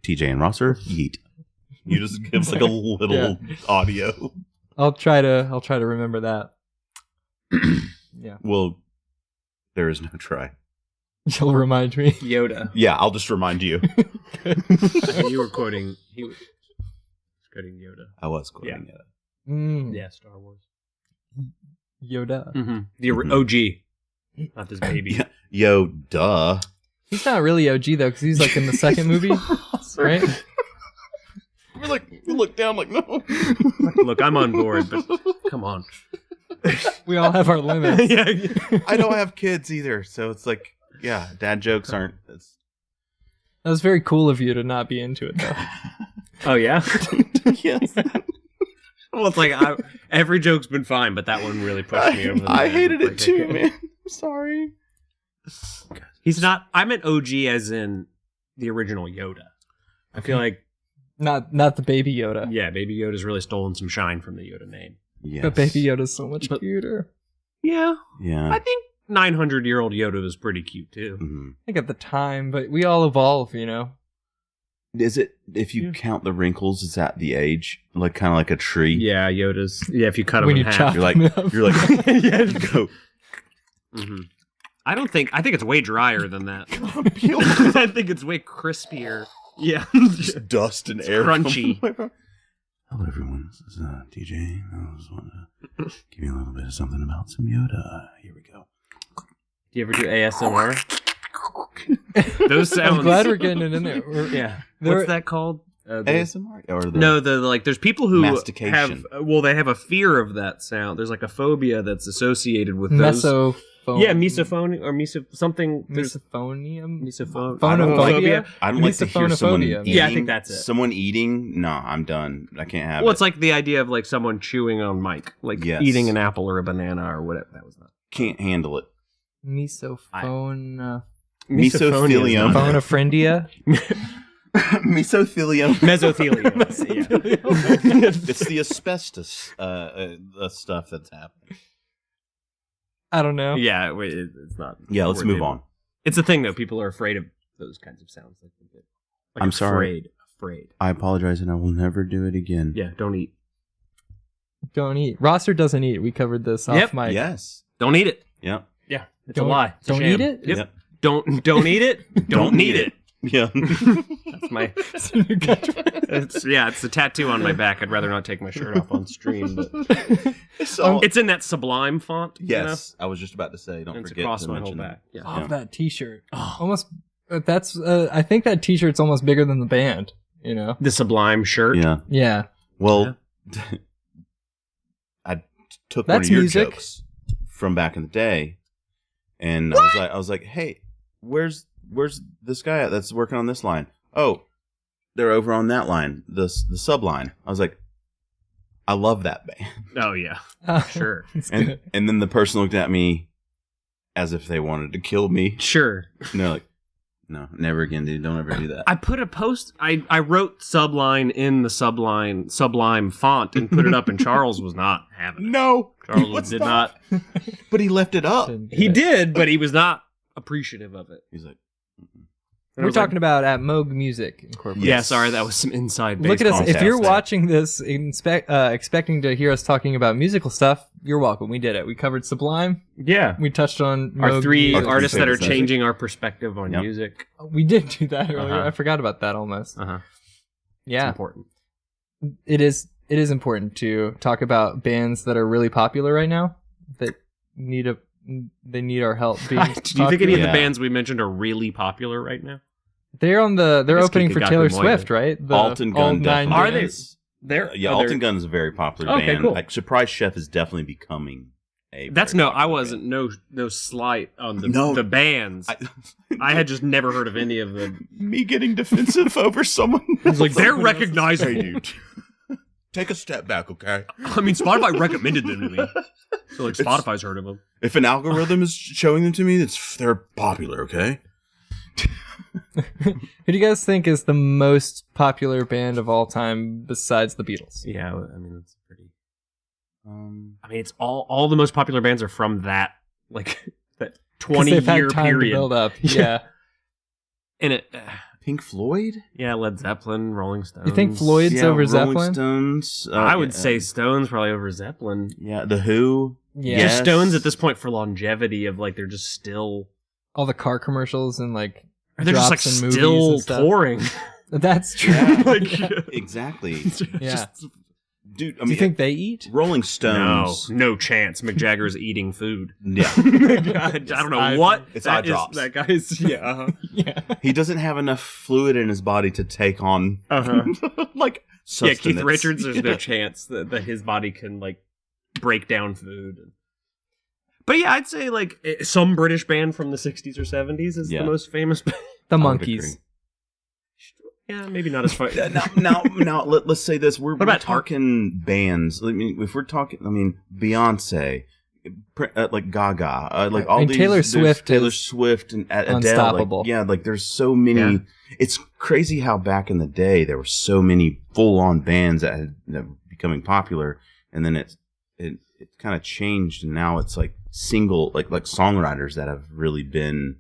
TJ and Rosser. Yeet. You just give us like a little audio. I'll try to remember that. Yeah, Well, there is no try. you'll remind me. Yoda. Yeah, I'll just remind you. I think you were quoting. He was quoting Yoda. I was quoting it. Mm, Yeah, Star Wars. Yoda. Mm-hmm. The Mhm. OG, not this baby. Yeah. Yo, duh. He's not really OG though, because he's like in the second movie, right? We look down like, no. Look, I'm on board, but come on. We all have our limits. Yeah. I don't have kids either, so it's like, yeah, dad jokes aren't. That was very cool of you to not be into it, though. Oh, yeah? Yes. Well, it's like every joke's been fine, but that one really pushed me over the I edge. hated it Like, too, man. I'm sorry. He's not. I meant OG as in the original Yoda. I feel like, Not the Baby Yoda. yeah, Baby Yoda's really stolen some shine from the Yoda name. Yes. But Baby Yoda's so much cuter. Yeah. Yeah. I think 900-year-old Yoda was pretty cute, too. Mhm. I think at the time, but we all evolve, you know? Is it, if you count the wrinkles, is that the age? Like, kind of like a tree? Yeah, Yoda's. Yeah, if you cut him When in you half. chop You're like, him up. Yeah. you go, Mhm. I think it's way drier than that. peel. I think it's way crispier. Yeah. Just dust and air. crunchy. Hello, everyone. This is DJ. I just want to give you a little bit of something about some Yoda. Here we go. Do you ever do ASMR? Those sounds. I'm glad we're getting it in there. Yeah. There- What's that called? ASMR? Or the, No, like there's people who Mastication. they have a fear of that sound. There's like a phobia that's associated with those. Mesophone. Yeah, misophonia or something. There's Misophonium? misophone. Phonophobia? I don't like to hear someone Misophonophobia. eating. Yeah, I think that's it. Someone eating? No, I'm done. I can't have Well, it. it's like the idea of like someone chewing on mic, like Yes. eating an apple or a banana or whatever. That was not. Can't handle it. Misophone... Mesothelium. Phonophrendia? Mesothelium. Mesothelium. It's the asbestos stuff that's happening. I don't know. Yeah, it's not. Yeah, let's move on. It's a thing though. People are afraid of those kinds of sounds. Like I'm sorry. Afraid. I apologize, and I will never do it again. Yeah, don't eat. Don't eat. Roster doesn't eat. We covered this off mic. Yes. Don't eat it. Yep. Yeah, it's Don't- a lie. It's a don't sham. eat it? Yep. Yep. Don't eat it. Don't need it. Yeah. That's my. It's a new catchphrase. It's a tattoo on my back. I'd rather not take my shirt off on stream, but So, it's in that Sublime font. yes, I was just about to say. Don't and it's forget across to my whole mention back. that. Yeah. Love that t-shirt. Almost... That's... I think that t-shirt's almost bigger than the band, you know? The Sublime shirt. Yeah. Yeah. Well, I took one That's of your music. jokes from back in the day, and I was like, hey, where's this guy at that's working on this line? Oh, they're over on that line, the sub line. I was like, I love that band. Oh yeah. Sure. It's good. And then the person looked at me as if they wanted to kill me. Sure. And they're like, no, never again, dude. Don't ever do that. I put a post. I wrote subline in the Sublime font and put it up, and Charles was not having it. No, Charles did not. But he left it up. He did, but he was not appreciative of it. He's like, And I We're was like, talking about at Moog Music Incorporated. Yeah, Yes. sorry, that was some inside. Look at us. baseball If you're stuff. watching this, expecting to hear us talking about musical stuff, you're welcome. We did it. We covered Sublime. Yeah, We touched on our Moog three Music. artists that are Music. changing our perspective on Yep. music. We did do that earlier. Uh-huh. I forgot about that almost. It's Yeah, important. it is. It is important to talk about bands that are really popular right now that need our help being. Do you think any of the Yeah. bands we mentioned are really popular right now? They're Guess opening for Kika Taylor Gaku Moya. Swift, right? The Alton Gun old nine definitely Are they- is. They're Yeah, are they- Alton Gun is a very popular Okay, band. cool. Like Surprise Chef is definitely becoming a. That's very no. I popular wasn't no slight on the No. the bands. band. I had just never heard of any of them. me getting defensive over someone. It's like they're Someone else's- recognizable. Hey, dude. Take a step back, okay? I mean, Spotify recommended them to me, so like Spotify's heard of them. If an algorithm is showing them to me, they're popular, okay? Who do you guys think is the most popular band of all time besides the Beatles? Yeah, I mean it's pretty. I mean, it's all the most popular bands are from that like that 'Cause they've had 20-year time to period. build up. Yeah. And it, Pink Floyd? yeah, Led Zeppelin, Rolling Stones. You think Floyd's Yeah, over Rolling Zeppelin? Stones. I would yeah. say Stones probably over Zeppelin. Yeah, The Who. Yeah. Just Yes. Stones at this point for longevity of like they're just still. All the car commercials and like They're just like drops in movies still and stuff. touring. That's true. Yeah. Like, Exactly. Yeah. Dude, I Do mean, you think they eat? Rolling No, Stones. no chance. Mick Jagger's eating food. Yeah. I don't know what. It's that eye drops. That guy's yeah. Yeah. He doesn't have enough fluid in his body to take on Uh-huh. like sustenance. Keith Richards, there's no chance that his body can like break down food. But yeah, I'd say like some British band from the 60s or 70s is the most famous band. The Monkees. Yeah, maybe not as far. Now, let's say this: we're about talking bands. I mean, if we're talking, Beyonce, like Gaga, like all these. Taylor Swift and Adele. unstoppable. There's so many. Yeah. It's crazy how back in the day there were so many full-on bands that were becoming popular, and then it kind of changed, and now it's like single, like songwriters that have really been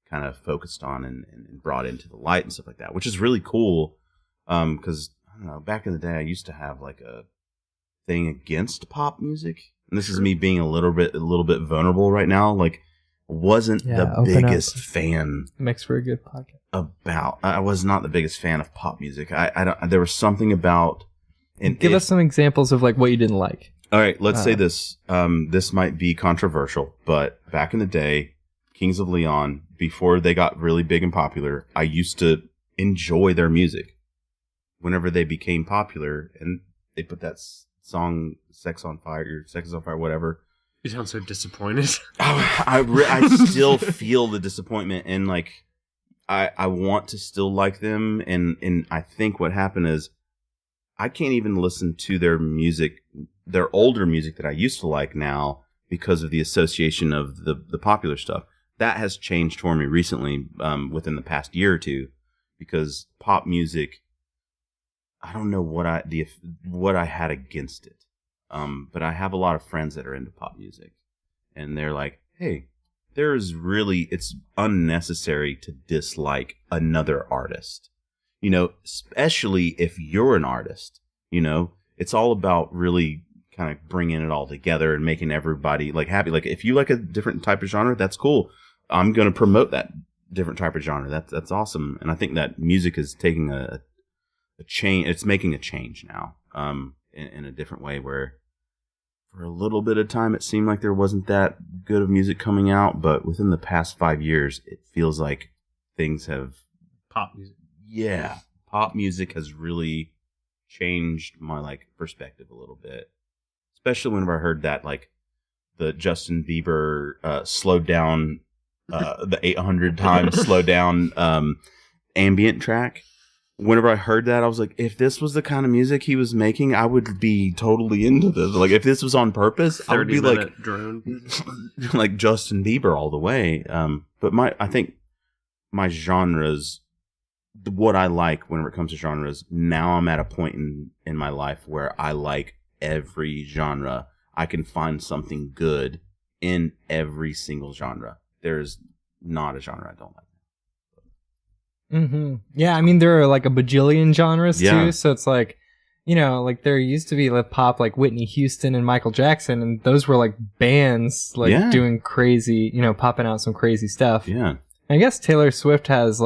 kind of focused on and brought into the light and stuff like that, which is really cool. Because I don't know, back in the day, I used to have like a thing against pop music, and this is me being a little bit vulnerable right now. Like, wasn't the biggest fan. Makes for a good podcast. I was not the biggest fan of pop music. I don't. There was something about. And give us some examples of like what you didn't like. All right, let's say this. This might be controversial, but back in the day, Kings of Leon, before they got really big and popular, I used to enjoy their music. Whenever they became popular and they put that song Sex on Fire, whatever. You sound so disappointed. I still feel the disappointment, and like I want to still like them, and I think what happened is I can't even listen to their music, their older music that I used to like now, because of the association of the popular stuff. That has changed for me recently, within the past year or two, because pop music, I don't know what I had against it. But I have a lot of friends that are into pop music, and they're like, hey, it's unnecessary to dislike another artist. Especially if you're an artist, it's all about really kind of bringing it all together and making everybody like happy. Like if you like a different type of genre, that's cool. I'm going to promote that different type of genre. That's awesome. And I think that music is taking a change. It's making a change now, in a different way, where for a little bit of time, it seemed like there wasn't that good of music coming out, but within the past 5 years, it feels like things have... Pop music. Yeah. Pop music has really changed my, perspective a little bit. Especially whenever I heard that, the Justin Bieber slowed down, the 800 times slowed down ambient track. Whenever I heard that, I was like, if this was the kind of music he was making, I would be totally into this. Like, if this was on purpose, I would be like Justin Bieber all the way. But I think my genres, what I like whenever it comes to genres, now I'm at a point in my life where I like every genre. I can find something good in every single genre. There's not a genre I don't like. Mm-hmm. Yeah, I mean, there are a bajillion genres too, so it's there used to be pop like Whitney Houston and Michael Jackson, and those were bands doing crazy, popping out some crazy stuff. Yeah. I guess Taylor Swift has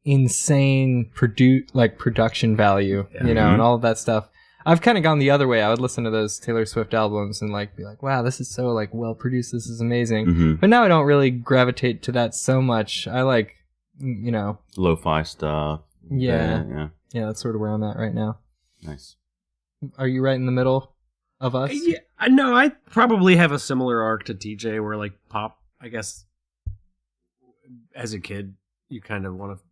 insane production value, and all of that stuff. I've kind of gone the other way. I would listen to those Taylor Swift albums and be like, wow, this is so well produced. This is amazing. Mm-hmm. But now I don't really gravitate to that so much. I lo-fi stuff. Yeah, that's sort of where I'm at right now. Nice. Are you right in the middle of us? Yeah, no, I probably have a similar arc to TJ where pop, I guess, as a kid, you kind of want to,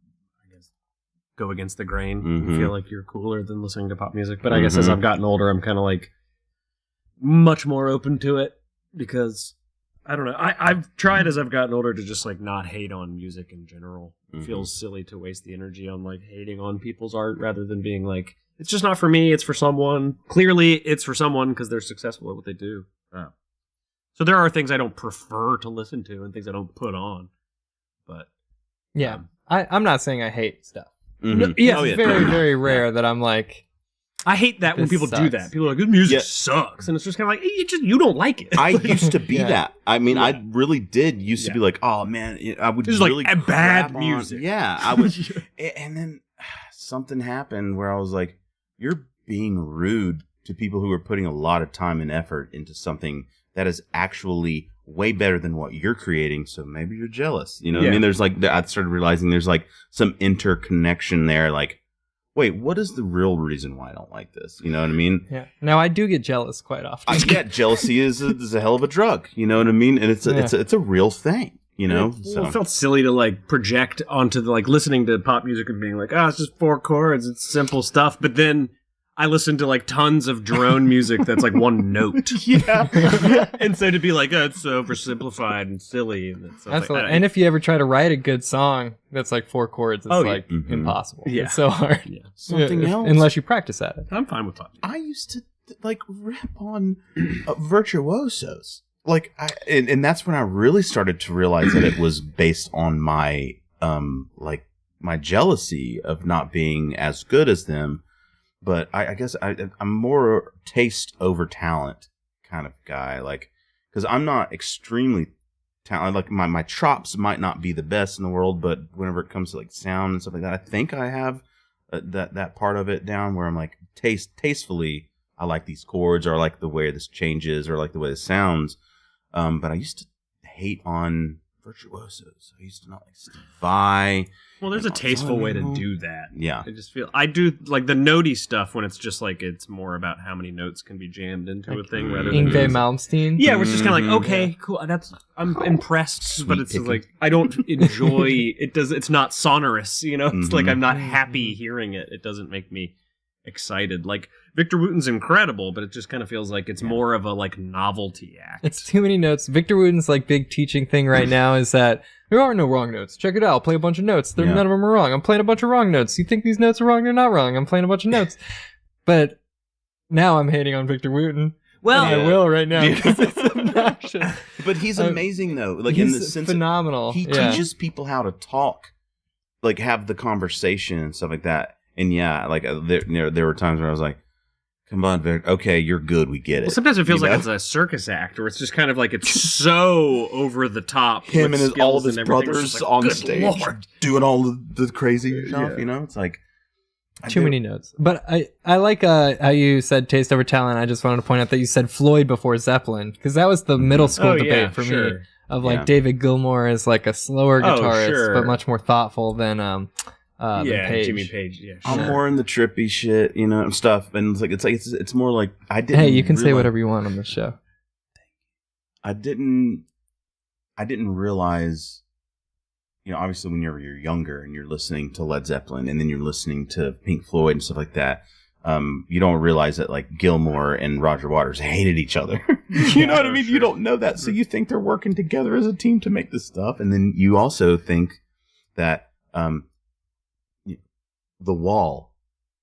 go against the grain. Mm-hmm. You feel like you're cooler than listening to pop music. But I guess as I've gotten older, I'm kind of much more open to it, because I don't know. I've tried as I've gotten older to just not hate on music in general. It feels silly to waste the energy on hating on people's art rather than being it's just not for me. It's for someone. Clearly, it's for someone because they're successful at what they do. So there are things I don't prefer to listen to and things I don't put on. But yeah, I'm not saying I hate stuff. Mm-hmm. No, it's very, very rare that I'm I hate that when people do that. People are like, this music sucks. And it's just kind of you don't like it. I used to be that. I mean, I really did used to be like, oh, man, I would this really is bad music. Yeah, I would. And then something happened where I was like, you're being rude to people who are putting a lot of time and effort into something that is actually way better than what you're creating, so maybe you're jealous. I mean, there's I started realizing there's some interconnection there. wait, what is the real reason why I don't like this? You know what I mean? Yeah. Now I do get jealous quite often. I get jealousy is a hell of a drug. You know what I mean? And it's a real thing. You know, It felt silly to like project onto the like listening to pop music and being like, it's just 4 chords, it's simple stuff. But then I listen to like tons of drone music that's like one note. Yeah. And so to be like, it's so oversimplified and silly. And it's Absolutely. And if you ever try to write a good song that's like 4 chords, it's impossible. Yeah. It's so hard. Yeah. Something else. Unless you practice at it. I'm fine with pop music. I used to like rap on virtuosos. Like, and that's when I really started to realize that it was based on my, my jealousy of not being as good as them. But I guess I'm more taste over talent kind of guy. Like, because I'm not extremely talented. Like, my chops might not be the best in the world, but whenever it comes to like sound and stuff like that, I think I have that part of it down where I'm like tastefully, I like these chords, or I like the way this changes, or I like the way this sounds. But I used to hate on virtuosos. I used to not like Steve Vai. Well, there's a tasteful way to do that. Yeah. I do like the notey stuff when it's just like it's more about how many notes can be jammed into a thing rather than Yngwie Malmsteen. Yeah, we're just kind of like, okay, cool. I'm impressed, but it's like I don't enjoy it. It's not sonorous, you know. It's like I'm not happy hearing it. It doesn't make me excited. Like Victor Wooten's incredible, but it just kind of feels like it's more of a like novelty act. It's too many notes. Victor Wooten's like big teaching thing right now is that there are no wrong notes. Check it out. I'll play a bunch of notes. None of them are wrong. I'm playing a bunch of wrong notes. You think these notes are wrong? They're not wrong. I'm playing a bunch of notes. But now I'm hating on Victor Wooten. Well, I will right now because it's obnoxious. But he's amazing though. Like he's in the sense phenomenal. He teaches people how to talk, like have the conversation and stuff like that. And like there were times where I was like, "Come on, Vic. Okay, you're good. We get it." Well, sometimes it feels like it's a circus act, or it's just kind of like it's so over the top. Him and all of his brothers like, on stage doing all the crazy stuff. Yeah. You know, it's like too many notes. But I like how you said taste over talent. I just wanted to point out that you said Floyd before Zeppelin, because that was the middle school debate for me. Of like David Gilmour is like a slower guitarist, but much more thoughtful than Page. Jimmy Page. Yeah, I'm more in the trippy shit, you know, stuff, and it's more like I didn't. Hey, you can say whatever you want on this show. I didn't realize, you know, obviously when you're younger and you're listening to Led Zeppelin and then you're listening to Pink Floyd and stuff like that, you don't realize that like Gilmour and Roger Waters hated each other. You know what I mean? Sure. You don't know that, so you think they're working together as a team to make this stuff, and then you also think that The Wall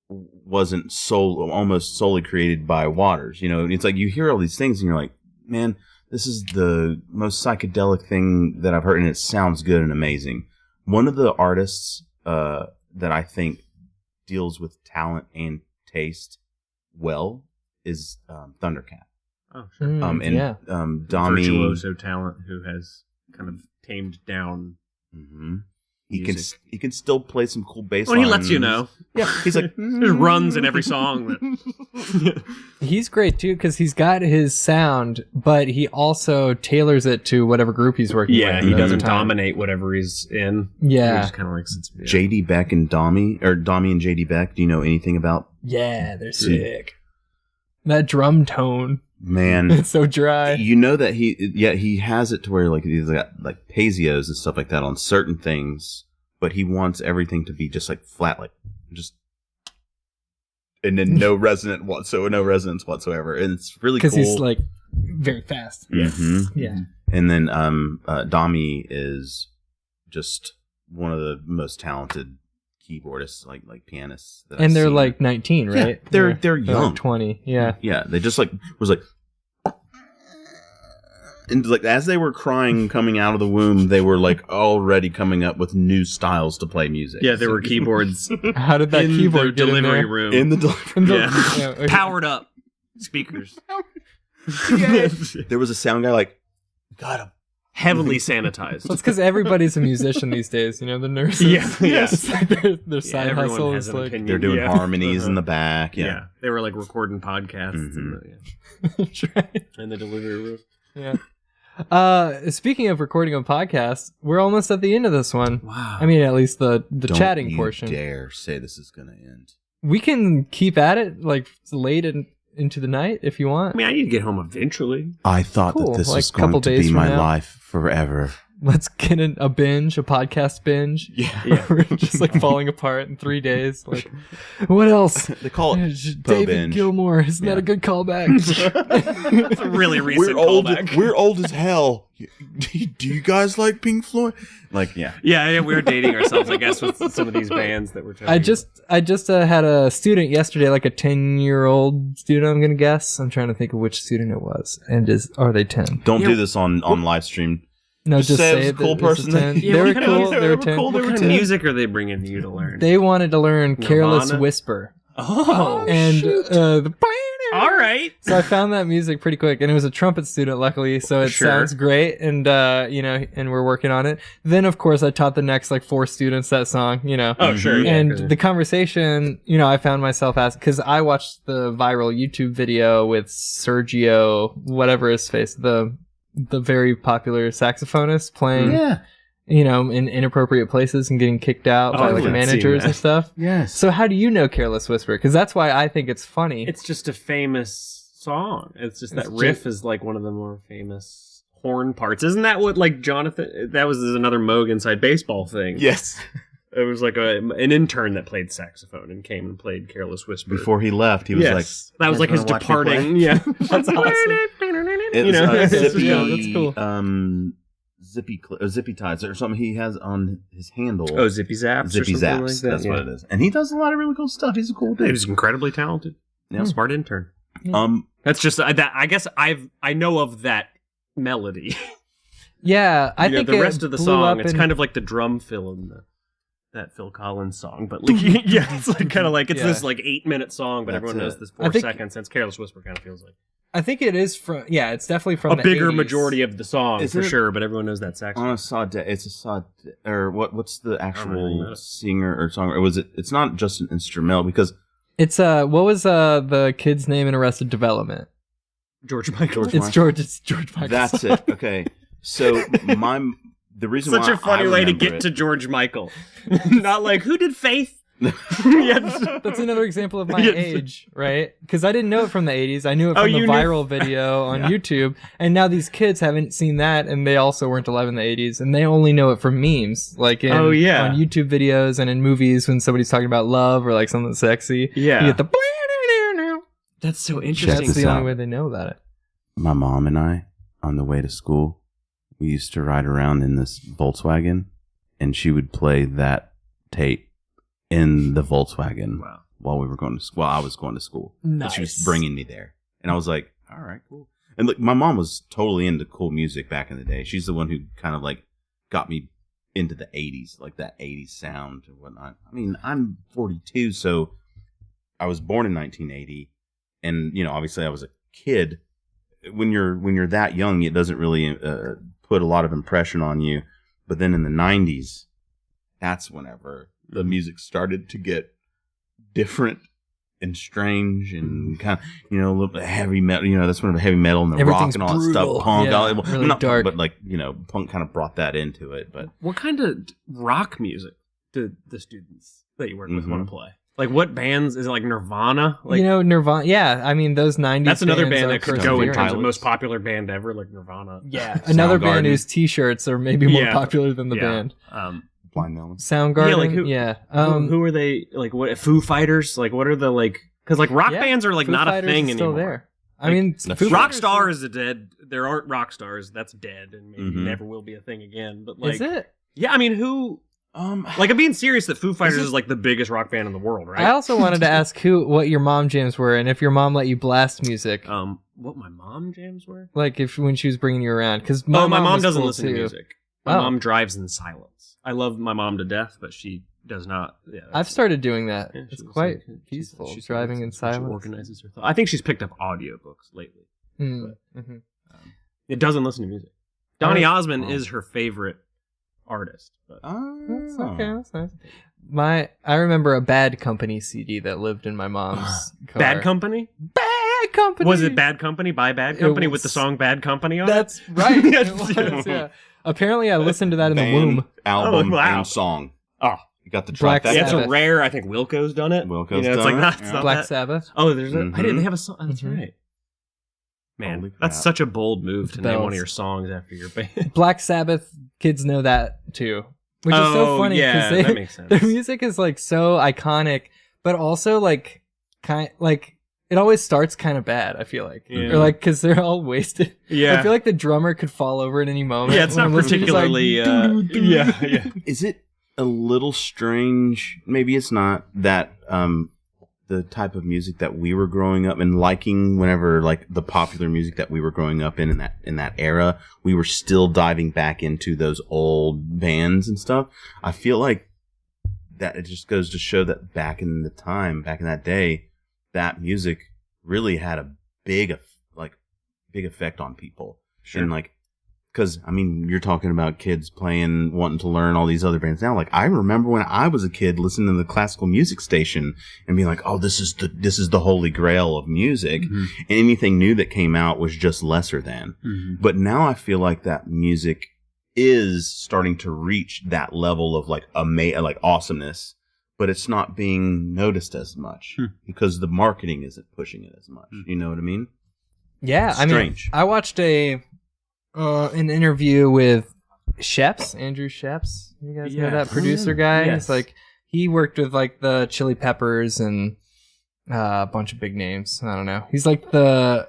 wasn't almost solely created by Waters. You know, it's like you hear all these things and you're like, man, this is the most psychedelic thing that I've heard, and it sounds good and amazing. One of the artists that I think deals with talent and taste well is Thundercat. Oh, sure. Dami, virtuoso talent who has kind of tamed down. Mm-hmm. He can still play some cool bass lines. Well, he lets you know. Yeah, he's like there's runs in every song. He's great too because he's got his sound, but he also tailors it to whatever group he's working with. Yeah, he doesn't dominate whatever he's in. Yeah, he just kind of likes it. JD Beck and Dami, or Dami and JD Beck. Do you know anything about? Yeah, they're sick. That drum tone. Man, it's so dry. You know that he has it to where like he's got like Pazios and stuff like that on certain things, but he wants everything to be just like flat, like just, and then no resonance whatsoever, and it's really cool because he's like very fast. Mm-hmm. Yeah, and then Dami is just one of the most talented keyboardists, like pianists, and they're like 19, right? Yeah, they're young, like 20. Yeah, they just was like, and like as they were crying coming out of the womb, they were like already coming up with new styles to play music. Yeah, there were keyboards. How did that keyboard get delivery in room? In the delivery room, okay. Powered up speakers. There was a sound guy like, got him. Heavily sanitized. Well, it's because everybody's a musician these days. You know, the nurses. Yes. Their side hustle is like they're doing harmonies in the back. Yeah, they were like recording podcasts in the delivery room. Yeah. Speaking of recording a podcast, we're almost at the end of this one. Wow. I mean, at least the chatting portion. Don't you dare say this is going to end. We can keep at it like late into the night if you want. I mean, I need to get home eventually. I thought Cool. that this Like was a couple going to days be from my now. life forever. Let's get a podcast binge. Yeah. We're just like falling apart in 3 days. Like, what else? They call it David binge. Gilmour. Isn't that a good callback? It's a really recent We're old. callback. We're old as hell. Do you guys like Pink Floyd? Like, yeah. Yeah, we're dating ourselves, I guess, with some of these bands that we're trying I just had a student yesterday, like a 10-year-old student, I'm going to guess. I'm trying to think of which student it was. And are they 10? Don't do this on live stream. No, just say it was say a cool that it's person. 10. Yeah, They were what kind of cool. music- They were 10. What kind of music are they bringing you to learn? They wanted to learn Careless Nirvana? Whisper. Oh, And shoot. All right. So I found that music pretty quick, and it was a trumpet student, luckily, so it Sure. sounds great, and and we're working on it. Then, of course, I taught the next 4 students that song, Oh, sure. Yeah, and the conversation, I found myself asking, because I watched the viral YouTube video with Sergio, whatever his face, the very popular saxophonist playing, in inappropriate places and getting kicked out by I've seen managers that. and stuff. Yes. So how do you know Careless Whisper? Because that's why I think it's funny. It's just a famous song. It's just that It's riff is like one of the more famous horn parts. Isn't that what Jonathan? That was another Moog Inside Baseball thing. Yes. It was like an intern that played saxophone and came and played Careless Whisper. Before he left, he was like, that was like his "You guys wanna watch me departing. Yeah, That's awesome. It's zippy, Yeah, that's cool. zippy ties or something he has on his handle. Oh, Zippy Zaps. Zippy or something Zaps. Like that. That's what it is. And he does a lot of really cool stuff. He's a cool He dude. was incredibly talented. Yeah. Smart intern. Um, That's just that. I guess I know of that melody. Yeah, I think the rest of the blew song. up It's in- kind of like the drum fill in that Phil Collins song, but like yeah, it's like kind of like it's Yeah. this 8-minute song, but That's everyone knows it. this I 4 think- seconds. Since Careless Whisper kind of feels like I think it is from. Yeah, it's definitely from a the bigger 80s. majority of the song Is for it- sure, but everyone knows that saxophone. on a sod, it's a sod, or what's the know anything actual about it. singer or song? Or was it? It's not just an instrumental because It's what was the kid's name in Arrested Development? George Michael. George It's George. It's George Michael. that's it. Okay, so the reason Such why a funny I way to remember get it- to George Michael. Not like who did Faith. Yeah. That's another example of my Yes. age, right? Because I didn't know it from the 80s. I knew it Oh, from the you knew- viral video on YouTube. And now these kids haven't seen that, and they also weren't alive in the 80s, and they only know it from memes. Like Oh, yeah. on YouTube videos and in movies when somebody's talking about love or like something sexy. Yeah. You get the... That's so Check interesting. That's this the only out. way they know about it. My mom and I, on the way to school, we used to ride around in this Volkswagen, and she would play that tape in the Volkswagen Wow. while we were going to school. While I was going to school, and she was Nice. bringing me there, and I was like, "All right, cool." And look, my mom was totally into cool music back in the day. She's the one who kind of like got me into the '80s, like that '80s sound and whatnot. I mean, I'm 42, so I was born in 1980, and obviously I was a kid. When you're that young, it doesn't really put a lot of impression on you. But then in the 90s, that's whenever the music started to get different and strange and kind of, a little bit heavy metal. That's when the heavy metal and the Everything's rock and all that brutal. stuff, punk, Yeah, all, really not dark. punk, but like, punk kind of brought that into it. But What kind of rock music do the students that you work with Mhm. want to play? Like what bands? Is it like Nirvana? Like Nirvana. Yeah, I mean those 90s. that's another bands band are that could go in perseverance. terms of Pilots. most popular band ever, like Nirvana. Yeah, another band Soundgarden. whose T-shirts are maybe more Yeah. popular than the Yeah. band. Blind Melon. Soundgarden. Yeah, like who- Yeah. Who are they? Like what? Foo Fighters? Like what are the like? Because like rock yeah, bands are like Foo not Fighters a thing is still anymore. there. I Like, mean, that's Foo true. Rock Fighters stars are dead. There aren't rock stars. That's dead, and maybe Mhm. never will be a thing again. But like, is it? yeah, I mean, who? Like, I'm being serious that Foo Fighters is like the biggest rock band in the world, right? I also wanted to ask what your mom jams were, and if your mom let you blast music, What my mom jams were? like when she was bringing you around, because My mom was doesn't cool listen too. to music. My Oh. mom drives in silence. I love my mom to death, but she does not. Yeah, I've started doing that. yeah, It's she's quite like- peaceful, she's driving in She silence. organizes her thoughts. I think she's picked up audiobooks lately. Mm-hmm. It doesn't listen to music. Donny Osmond Oh. is her favorite artist. But That's okay. That's nice. I remember a Bad Company CD that lived in my mom's car. Bad Company? Bad Company. Was it Bad Company by Bad It Company was- with the song Bad Company on it? That's right. Yes. It was, yeah. Apparently, I listened to that in the womb. Album Oh, wow. and song. Oh, You got the Black trifecta. Yeah, it's a Sabbath. rare. I think Wilco's done it. Wilco's it's done like it, not, it's yeah. not Black that. Sabbath. Oh, there's a. I didn't. Mhm. They have a song. That's Mhm. right. Man, Holy that's crap. such a bold move to name one of Bells. your songs after your band. Black Sabbath kids know that too, which is so funny yeah, because that makes sense. their music is like so iconic, but also like it always starts kind of bad. I feel like, Yeah. or like because they're all wasted. Yeah, I feel like the drummer could fall over at any moment. yeah, it's when not I'm listening, he's like, particularly. "Doo-doo-doo." Yeah. Is it a little strange? Maybe it's not that the type of music that we were growing up and liking. Whenever like the popular music that we were growing up in that era, we were still diving back into those old bands and stuff. I feel like that it just goes to show that back in that day, that music really had a big effect on people. Sure. And like, because I mean, you're talking about kids wanting to learn all these other bands now. Like, I remember when I was a kid listening to the classical music station and being like, "Oh, this is the holy grail of music." Mhm. And anything new that came out was just lesser than. Mhm. But now I feel like that music is starting to reach that level of like like awesomeness, but it's not being noticed as much because the marketing isn't pushing it as much. You know what I mean? Yeah, I mean, Strange. I watched an interview with Andrew Sheps. You guys know that Yes. producer guy? Yes. He's like, he worked with like the Chili Peppers and a bunch of big names. I don't know. He's like the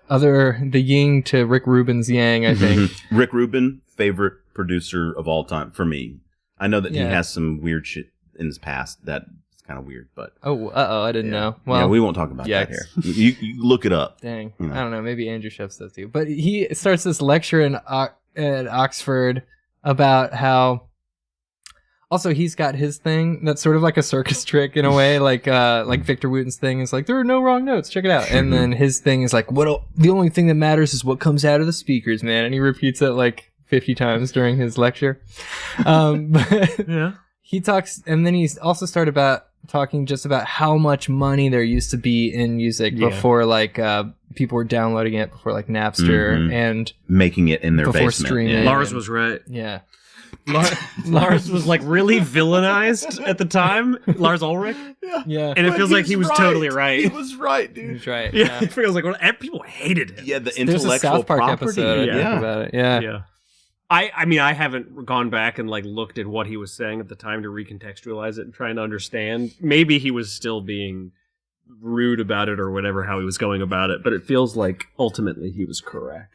yin to Rick Rubin's yang, I think. Rick Rubin, favorite producer of all time for me. I know that he Yeah. has some weird shit in his past that's kind of weird, but I didn't know. Well, Well, we won't talk about that yikes. here. You look it up. dang. You know. I don't know. Maybe Andrew Sheps does too. But he starts this lecture at Oxford about how. Also, he's got his thing that's sort of like a circus trick in a way, like Victor Wooten's thing is like, there are no wrong notes, check it out. And then his thing is like, the only thing that matters is what comes out of the speakers, man. And he repeats it like 50 times during his lecture. But Yeah. he talks, and then he's also started talking just about how much money there used to be in music Yeah. before like people were downloading it, before like Napster Mhm. and Making it in their Before basement. streaming. Yeah. Lars was right. yeah. Lars was like really villainized at the time. Lars Ulrich, Yeah. and it feels like he was totally right. He was right, dude. He's right. Yeah, it feels like people hated him. Yeah, the There's intellectual a South Park property. episode I think yeah. about it. Yeah. Yeah. I mean, I haven't gone back and like looked at what he was saying at the time to recontextualize it and trying to understand. Maybe he was still being rude about it or whatever, how he was going about it, but it feels like ultimately he was correct.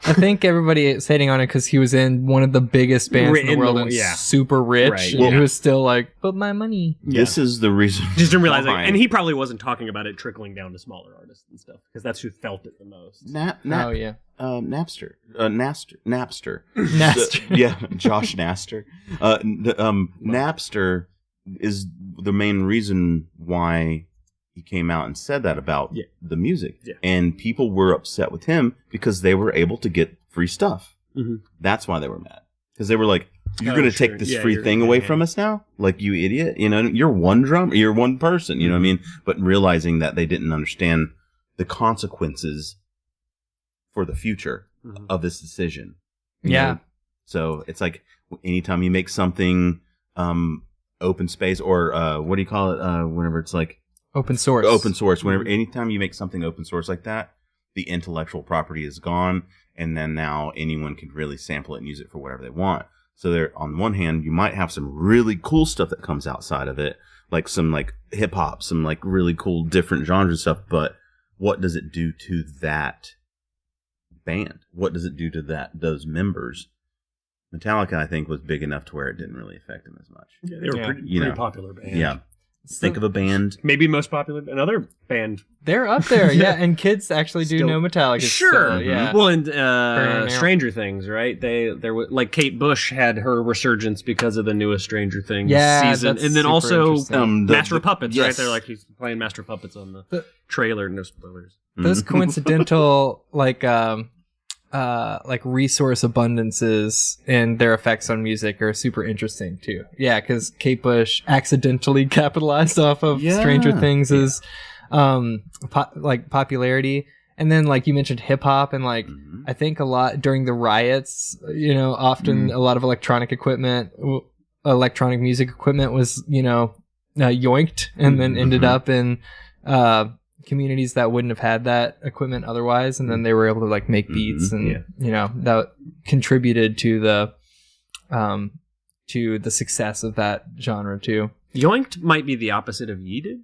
I think everybody is hating on it because he was in one of the biggest bands in the In the world wo- and yeah. super rich. Right, And he yeah. was still like, but my money. This is the reason. Just didn't realize it. why. And he probably wasn't talking about it trickling down to smaller artists and stuff because that's who felt it the most. Oh, yeah. Napster. Napster. Napster. Yeah, Josh Naster. Napster is the main reason why he came out and said that about Yeah. the music. Yeah. And people were upset with him because they were able to get free stuff. Mhm. That's why they were mad. Because they were like, you're Oh, going to sure. take this Yeah, free you're- thing away yeah. from us now? Like, you idiot. You know, you're one drummer. You're one person. You know what I mean? But realizing that they didn't understand the consequences for the future Mhm. of this decision. you Yeah. know? So it's like anytime you make something open space or what do you call it? Whenever it's like Open source. open source. Whenever anytime you make something open source like that, the intellectual property is gone, and then now anyone can really sample it and use it for whatever they want. So there, on one hand, you might have some really cool stuff that comes outside of it, like some like hip hop, some like really cool different genres stuff. But what does it do to that band? What does it do to those members? Metallica, I think, was big enough to where it didn't really affect them as much. Yeah, they were Yeah. pretty popular band. Yeah. Think of a band. Maybe most popular, another band. They're up there, yeah. And kids actually do Still- know Metallica. Sure. still, yeah. Well, and Burn. Stranger Things, right? There was like Kate Bush had her resurgence because of the newest Stranger Things Yeah, season, that's and then super also interesting. Master of Puppets, right? yes. They're like he's playing Master of Puppets on the The- trailer. No spoilers. Those Mhm. coincidental like resource abundances and their effects on music are super interesting too. Yeah, because Kate Bush accidentally capitalized off of Yeah. Stranger Things' popularity, and then like you mentioned hip hop, and like Mhm. I think a lot during the riots, often a lot of electronic equipment electronic music equipment was, yoinked and then ended up in communities that wouldn't have had that equipment otherwise, and then they were able to like make beats and that contributed to the success of that genre too. Yoinked might be the opposite of yeeted.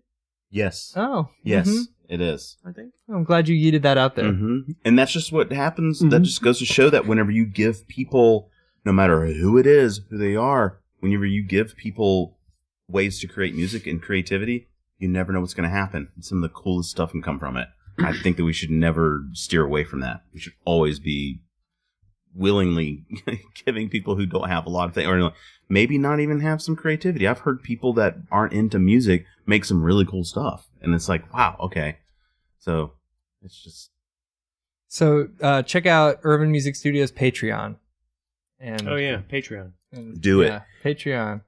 Yes. Oh. Yes, it is. I think. I'm glad you yeeted that out there. And that's just what happens. That just goes to show that whenever you give people, no matter who it is, who they are, whenever you give people ways to create music and creativity, you never know what's going to happen. Some of the coolest stuff can come from it. I think that we should never steer away from that. We should always be willingly giving people who don't have a lot of things, or maybe not even have some creativity. I've heard people that aren't into music make some really cool stuff. And it's like, wow, okay. So it's just... So check out Urban Music Studios Patreon. And Patreon. Do it. Patreon.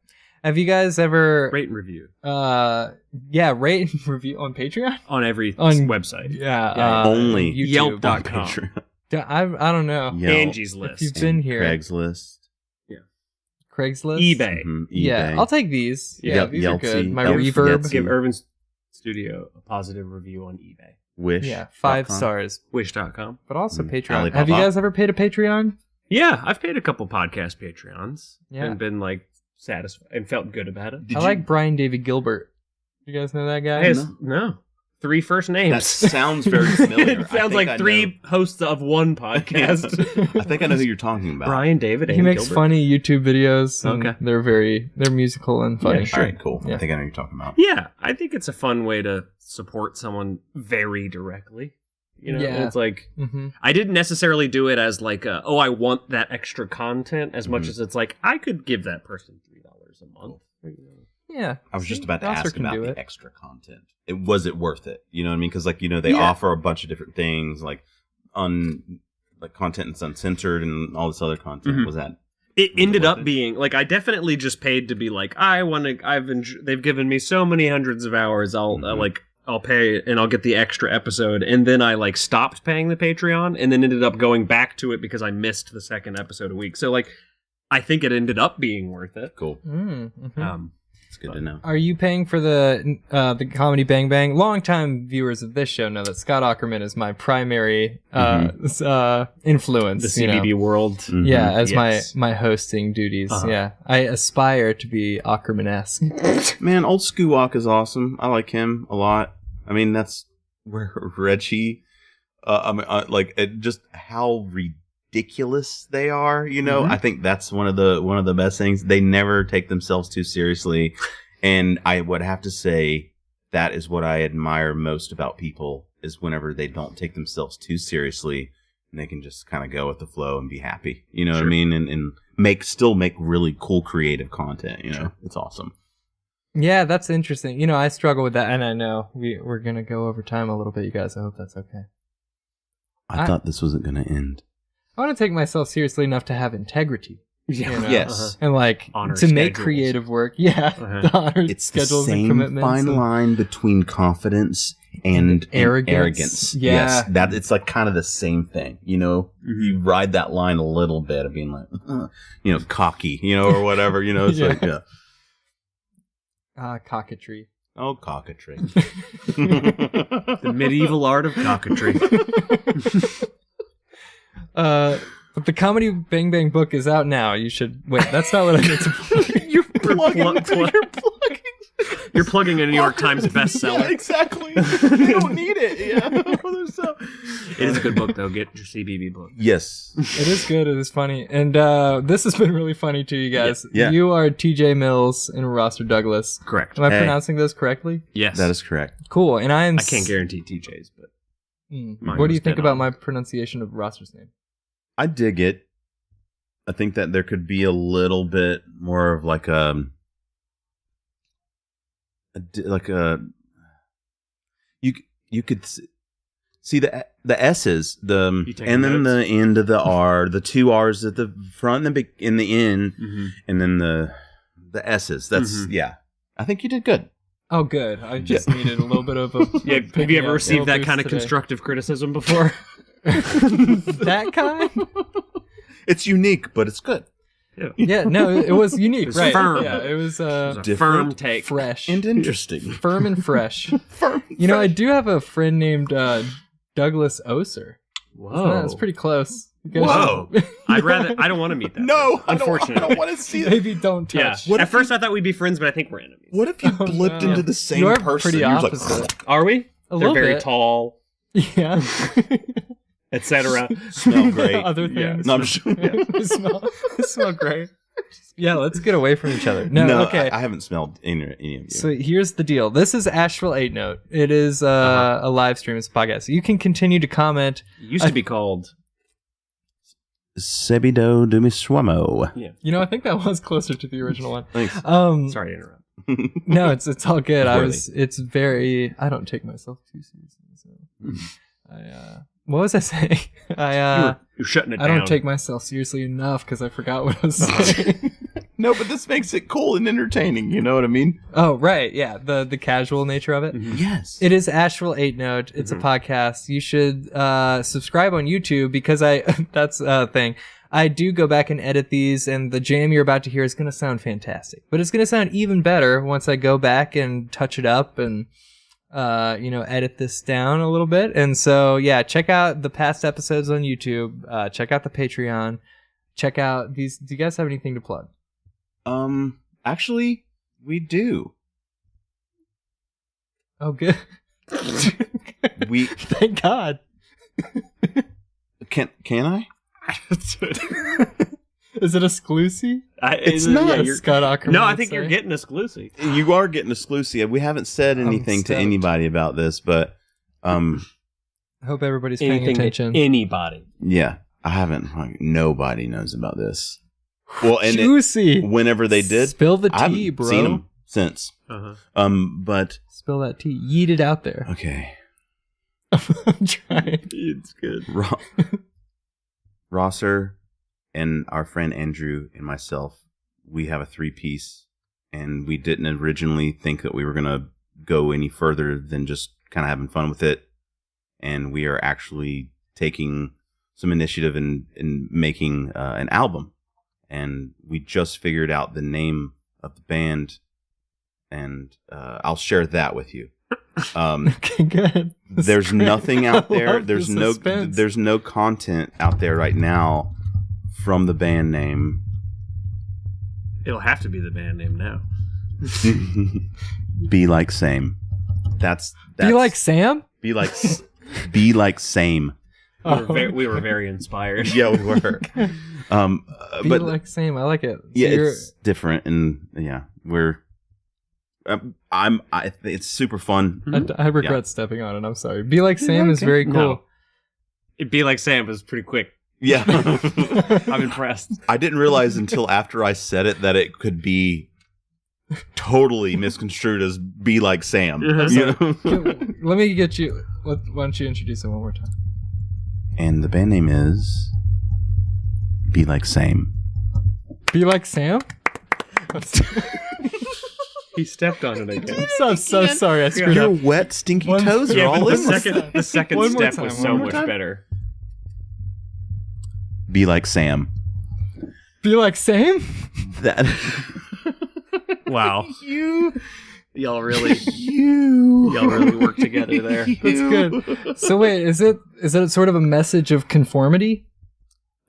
Have you guys ever... Rate and review. Rate and review on Patreon? On every website. Yeah. Only YouTube. Yelp.com. I don't know. Angie's List. If you've been here. Craigslist. Craigslist? eBay. eBay. Yeah, I'll take these. Yeah, these are good. My Yeltsy. Reverb. Give Irvin Studio a positive review on eBay. Wish. Yeah, 5 stars. Wish.com. But also Patreon. Alibaba. Have you guys ever paid a Patreon? Yeah, I've paid a couple podcast Patreons. Yeah. And been like satisfied and felt good about it. I like Brian David Gilbert. You guys know that guy? No. 3 first names. That sounds very familiar. It sounds like 3 hosts of one podcast. I think I know who you're talking about. Brian David and He makes Gilbert. funny YouTube videos. And Okay. they're musical and funny. Yeah, sure. All right, cool. Yeah. I think I know who you're talking about. Yeah, I think it's a fun way to support someone very directly. Yeah. It's like, Mm-hmm. I didn't necessarily do it as like, I want that extra content as much as it's like, I could give that person $3 a month. Yeah. I was just about to Nasser ask can about do the it. extra content. Was it worth it? You know what I mean? Because they offer a bunch of different things, like content that's uncensored and all this other content. Mhm. Was that? It ended worth up it? being like, I definitely just paid to be like, they've given me so many hundreds of hours. I'll pay and I'll get the extra episode. And then I stopped paying the Patreon and then ended up going back to it because I missed the second episode a week. So I think it ended up being worth it. Cool. Mm-hmm. It's good to know. Are you paying for the Comedy Bang Bang? Longtime viewers of this show know that Scott Aukerman is my primary influence. The CBB world. Mhm. Yeah, as Yes. my hosting duties. Uh-huh. Yeah, I aspire to be Aukerman-esque. Man, old Skuwalk is awesome. I like him a lot. I mean, that's where Reggie, just how ridiculous they are. I think that's one of the best things. They never take themselves too seriously, and I would have to say that is what I admire most about people is whenever they don't take themselves too seriously and they can just kind of go with the flow and be happy. You know what I mean? And still make really cool creative content. It's awesome. Yeah, that's interesting. I struggle with that, and I know we're gonna go over time a little bit, you guys. I hope that's okay. I thought this wasn't going to end. I want to take myself seriously enough to have integrity. Yes. And Honor to make schedules. creative work. Yeah. The honor It's the schedules and same commitments. fine line between confidence and arrogance. Yeah. Yes, that it's kind of the same thing. You ride that line a little bit of being like, cocky, or whatever. It's cockatry. Oh, cockatry. The medieval art of cockatry. But the Comedy Bang Bang book is out now. You should wait. That's not what I meant to plug. You're plugging. You're plugging a New York Times bestseller. Yeah, exactly. They don't need it. Yeah. It is a good book, though. Get your CBB book. Yes. It is good. It is funny. And this has been really funny to you guys. Yeah. You are TJ Mills and Rosser Douglas. Correct. Am I Hey. pronouncing this correctly? Yes. That is correct. Cool. And I can't guarantee TJ's, but mine What do you was think dead about on. my pronunciation of Rosser's name? I dig it. I think that there could be a little bit more of you could see the S's, You taking and then notes? the end of the R, the 2 R's at the front and in the end, and then the S's. That's yeah. I think you did good. Oh, good. I just needed a little bit of a... Have you ever received that boost kind of today. constructive criticism before? That kind? It's unique, but it's good. Yeah, no, it was unique, was right? firm. Yeah, it was a firm take. fresh, And interesting. firm and fresh. Firm. You know, I do have a friend named Douglas Oser. Whoa. That's pretty close. You guys Whoa. should- I don't want to meet that. No, person, unfortunately. I don't want to see it. Maybe don't Yeah. touch. At first I thought we'd be friends, but I think we're enemies. What if you Oh, blipped no. into the same You are person? pretty You're just opposite. Are we? A They're little very bit. tall, Yeah. etc. Smell great. Other Yeah. things. No, I'm sure. they smell great. Yeah, let's get away from each other. No, okay. I haven't smelled any of you. So here's the deal. This is Asheville 8 Note. It is a live stream. It's a podcast. You can continue to comment. It used to be called. Sebido de Miswamo. You know, I think that was closer to the original one. Thanks. Sorry to interrupt. No, it's all good. Worthy. It's very. I don't take myself too seriously. So what was I saying? You're shutting it I down. don't take myself seriously enough because I forgot what I was saying. No, but this makes it cool and entertaining. You know what I mean? Oh, right. Yeah. The casual nature of it. Yes. It is Asheville 8 Note. It's a podcast. You should subscribe on YouTube because that's a thing. I do go back and edit these, and the jam you're about to hear is going to sound fantastic. But it's going to sound even better once I go back and touch it up and, edit this down a little bit. And so, yeah, check out the past episodes on YouTube. Check out the Patreon. Check out these. Do you guys have anything to plug? Actually, we do. Oh, good. We Thank God. can I? Is it exclusive? It's not. As Scott Ackerman No, I would think you're say. getting exclusive. You are getting exclusive. We haven't said anything to stoked. anybody about this, but I hope everybody's paying Anything to attention. anybody. yeah, I haven't. Like, nobody knows about this. Well, and Juicy. whenever they did, Spill the I tea, haven't bro. seen them since. But Spill that tea. Yeet it out there. okay, I'm trying. It's good. Rosser and our friend Andrew and myself, we have a 3-piece, and we didn't originally think that we were gonna go any further than just kind of having fun with it. And we are actually taking some initiative in making an album. And we just figured out the name of the band, and I'll share that with you. Okay, good. This There's is great. nothing out I there. love the suspense. There's no content out there right now from the band name. It'll have to be the band name now. Be like same. That's Be like Sam? be like be like same. We were very inspired. Yeah, we were. Be But like Sam. I like it. So yeah, you're- it's different, and yeah, we're. It's super fun. I regret stepping on it. I'm sorry. Be like Sam is very cool. No. It'd be like Sam was pretty quick. Yeah, I'm impressed. I didn't realize until after I said it that it could be totally misconstrued as "be like Sam." You know? Let me get you. Why don't you introduce it one more time? And the band name is "Be Like Same." Be like Sam? He stepped on it again. I'm so sorry. I screwed Your up. wet, stinky One- toes are Yeah, all but in this. the second One more step time, was one so more much time. better. Be like Sam. Be like Sam? That Wow. Y'all really you. y'all really work together there. That's good. So wait, is it sort of a message of conformity?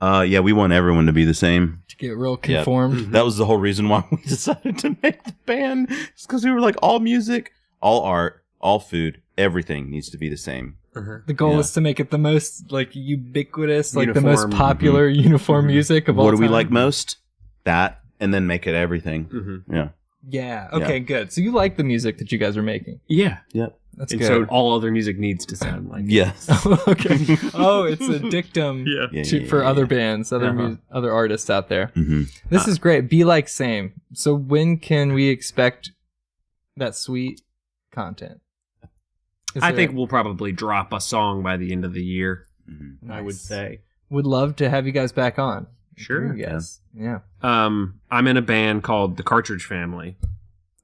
Yeah, we want everyone to be the same. To get real conformed? That was the whole reason why we decided to make the band. It's because we were like, all music, all art, all food, everything needs to be the same. The goal Yeah. is to make it the most like ubiquitous, like Uniform. the most popular uniform music of all What time. do we like most? That, and then make it everything. Mm-hmm. Yeah. Yeah. Okay, good. So you like the music that you guys are making. Yeah. Yep. That's And good. so all other music needs to sound like Yes. Okay. Oh, it's a dictum Yeah. Yeah, for yeah, other yeah. bands, other artists out there. Mm-hmm. This is great. Be like Same. So when can we expect that sweet content? I think we'll probably drop a song by the end of the year. Mm-hmm. I would Nice. say. Would love to have you guys back on. Sure. You guys. Yeah. I'm in a band called the Cartridge Family.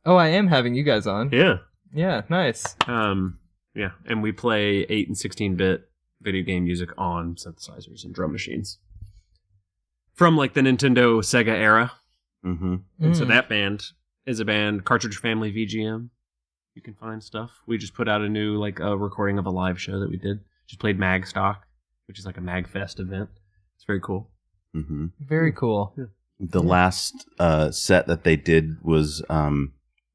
Oh, I am having you guys on. Yeah. Yeah, nice. Yeah, and we play 8 and 16-bit video game music on synthesizers and drum machines. from like the Nintendo Sega era. Mm-hmm. And so that band is a band, Cartridge Family VGM. You can find stuff. We just put out a new like a recording of a live show that we did. Just played Mag Stock, which is like a MagFest event. It's very cool. Mm-hmm. Very cool. Yeah. The last set that they did was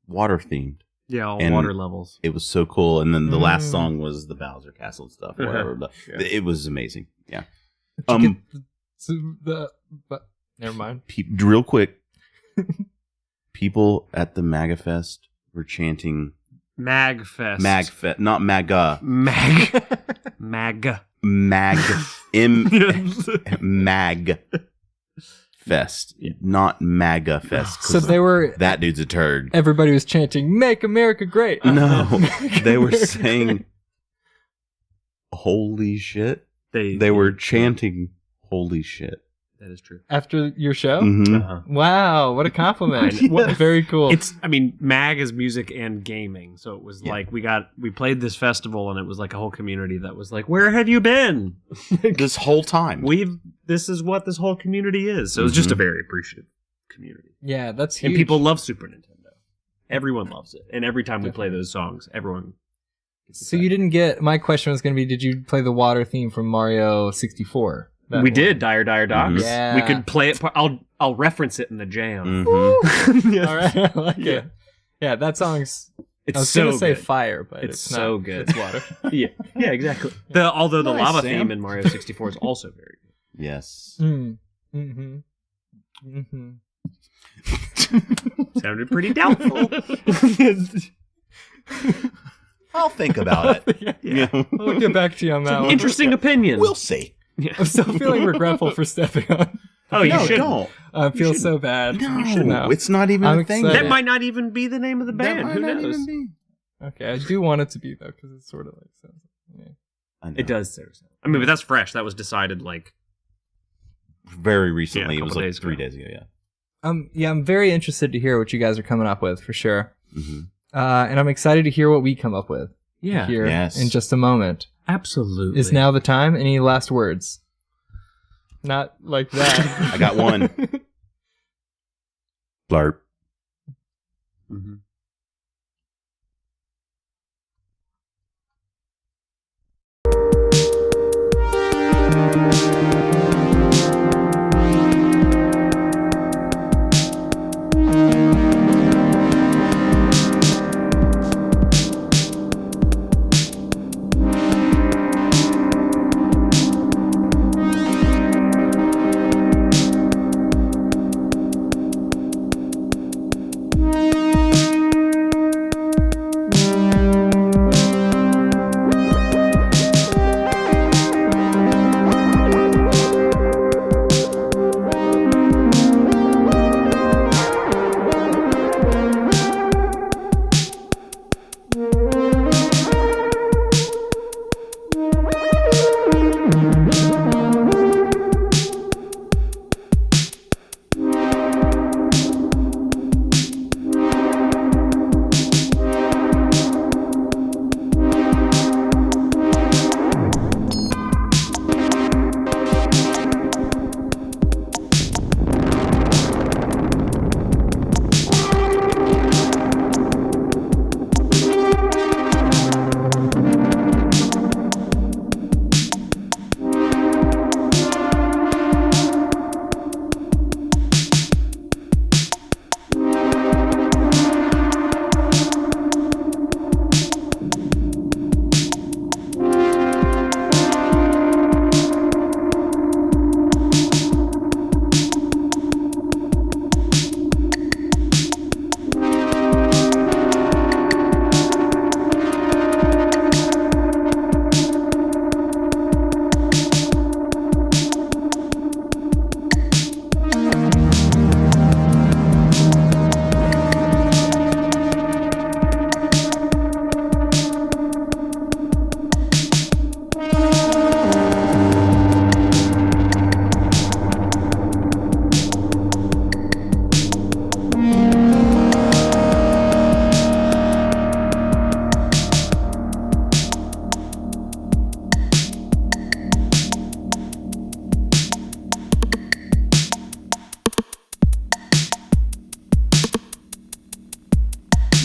water themed. Yeah, all And water levels. It was so cool. And then the last song was the Bowser Castle stuff. Or whatever. But Yeah. it was amazing. Yeah. But never mind. Real quick, people at the MagaFest were chanting MagFest. MagFest, not MAGA. Mag. Mag Fest, not MAGA Fest. So they were. That dude's a turd. Everybody was chanting "Make America Great." No, they were saying "Holy shit." They were chanting "Holy shit." That is true. After your show? Mm-hmm. Wow, what a compliment. Very cool. Mag is music and gaming. So it was like we played this festival and it was like a whole community that was like, where have you been? This whole time. This is what this whole community is. So it was just a very appreciative community. Yeah, that's huge. And people love Super Nintendo. Everyone loves it. And every time we play those songs, everyone gets So you didn't get, my question was going to be, did you play the water theme from Mario 64? We did Dire Docks. Yeah. We could play it. I'll reference it in the jam. Mm-hmm. All right, I like it. Yeah, that song's. It's I was so going to say good. fire, but It's not. so good. It's water. Yeah, exactly. Although the Nice, lava Sam. theme in Mario 64 is also very good. Yes. Mm-hmm. Sounded pretty doubtful. I'll think about it. Yeah. I'll get back to you on that one. Interesting opinion. We'll see. I'm still feeling regretful for stepping on. Oh, you No, should. don't. I feel so bad. No, it's not even I'm a thing. excited. That might not even be the name of the That band. might Who not knows? even be. Okay, I do want it to be though, because it's sort of like sounds. Yeah. I know. It does. I mean, but that's fresh. That was decided like Very recently. Yeah, a It was couple like days 3 ago. days ago. Yeah. Yeah, I'm very interested to hear what you guys are coming up with for sure. Mm-hmm. And I'm excited to hear what we come up with here Yes. in just a moment. absolutely. Is now the time? Any last words? Not like that. I got one. Blarp. Mhm.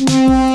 Bye.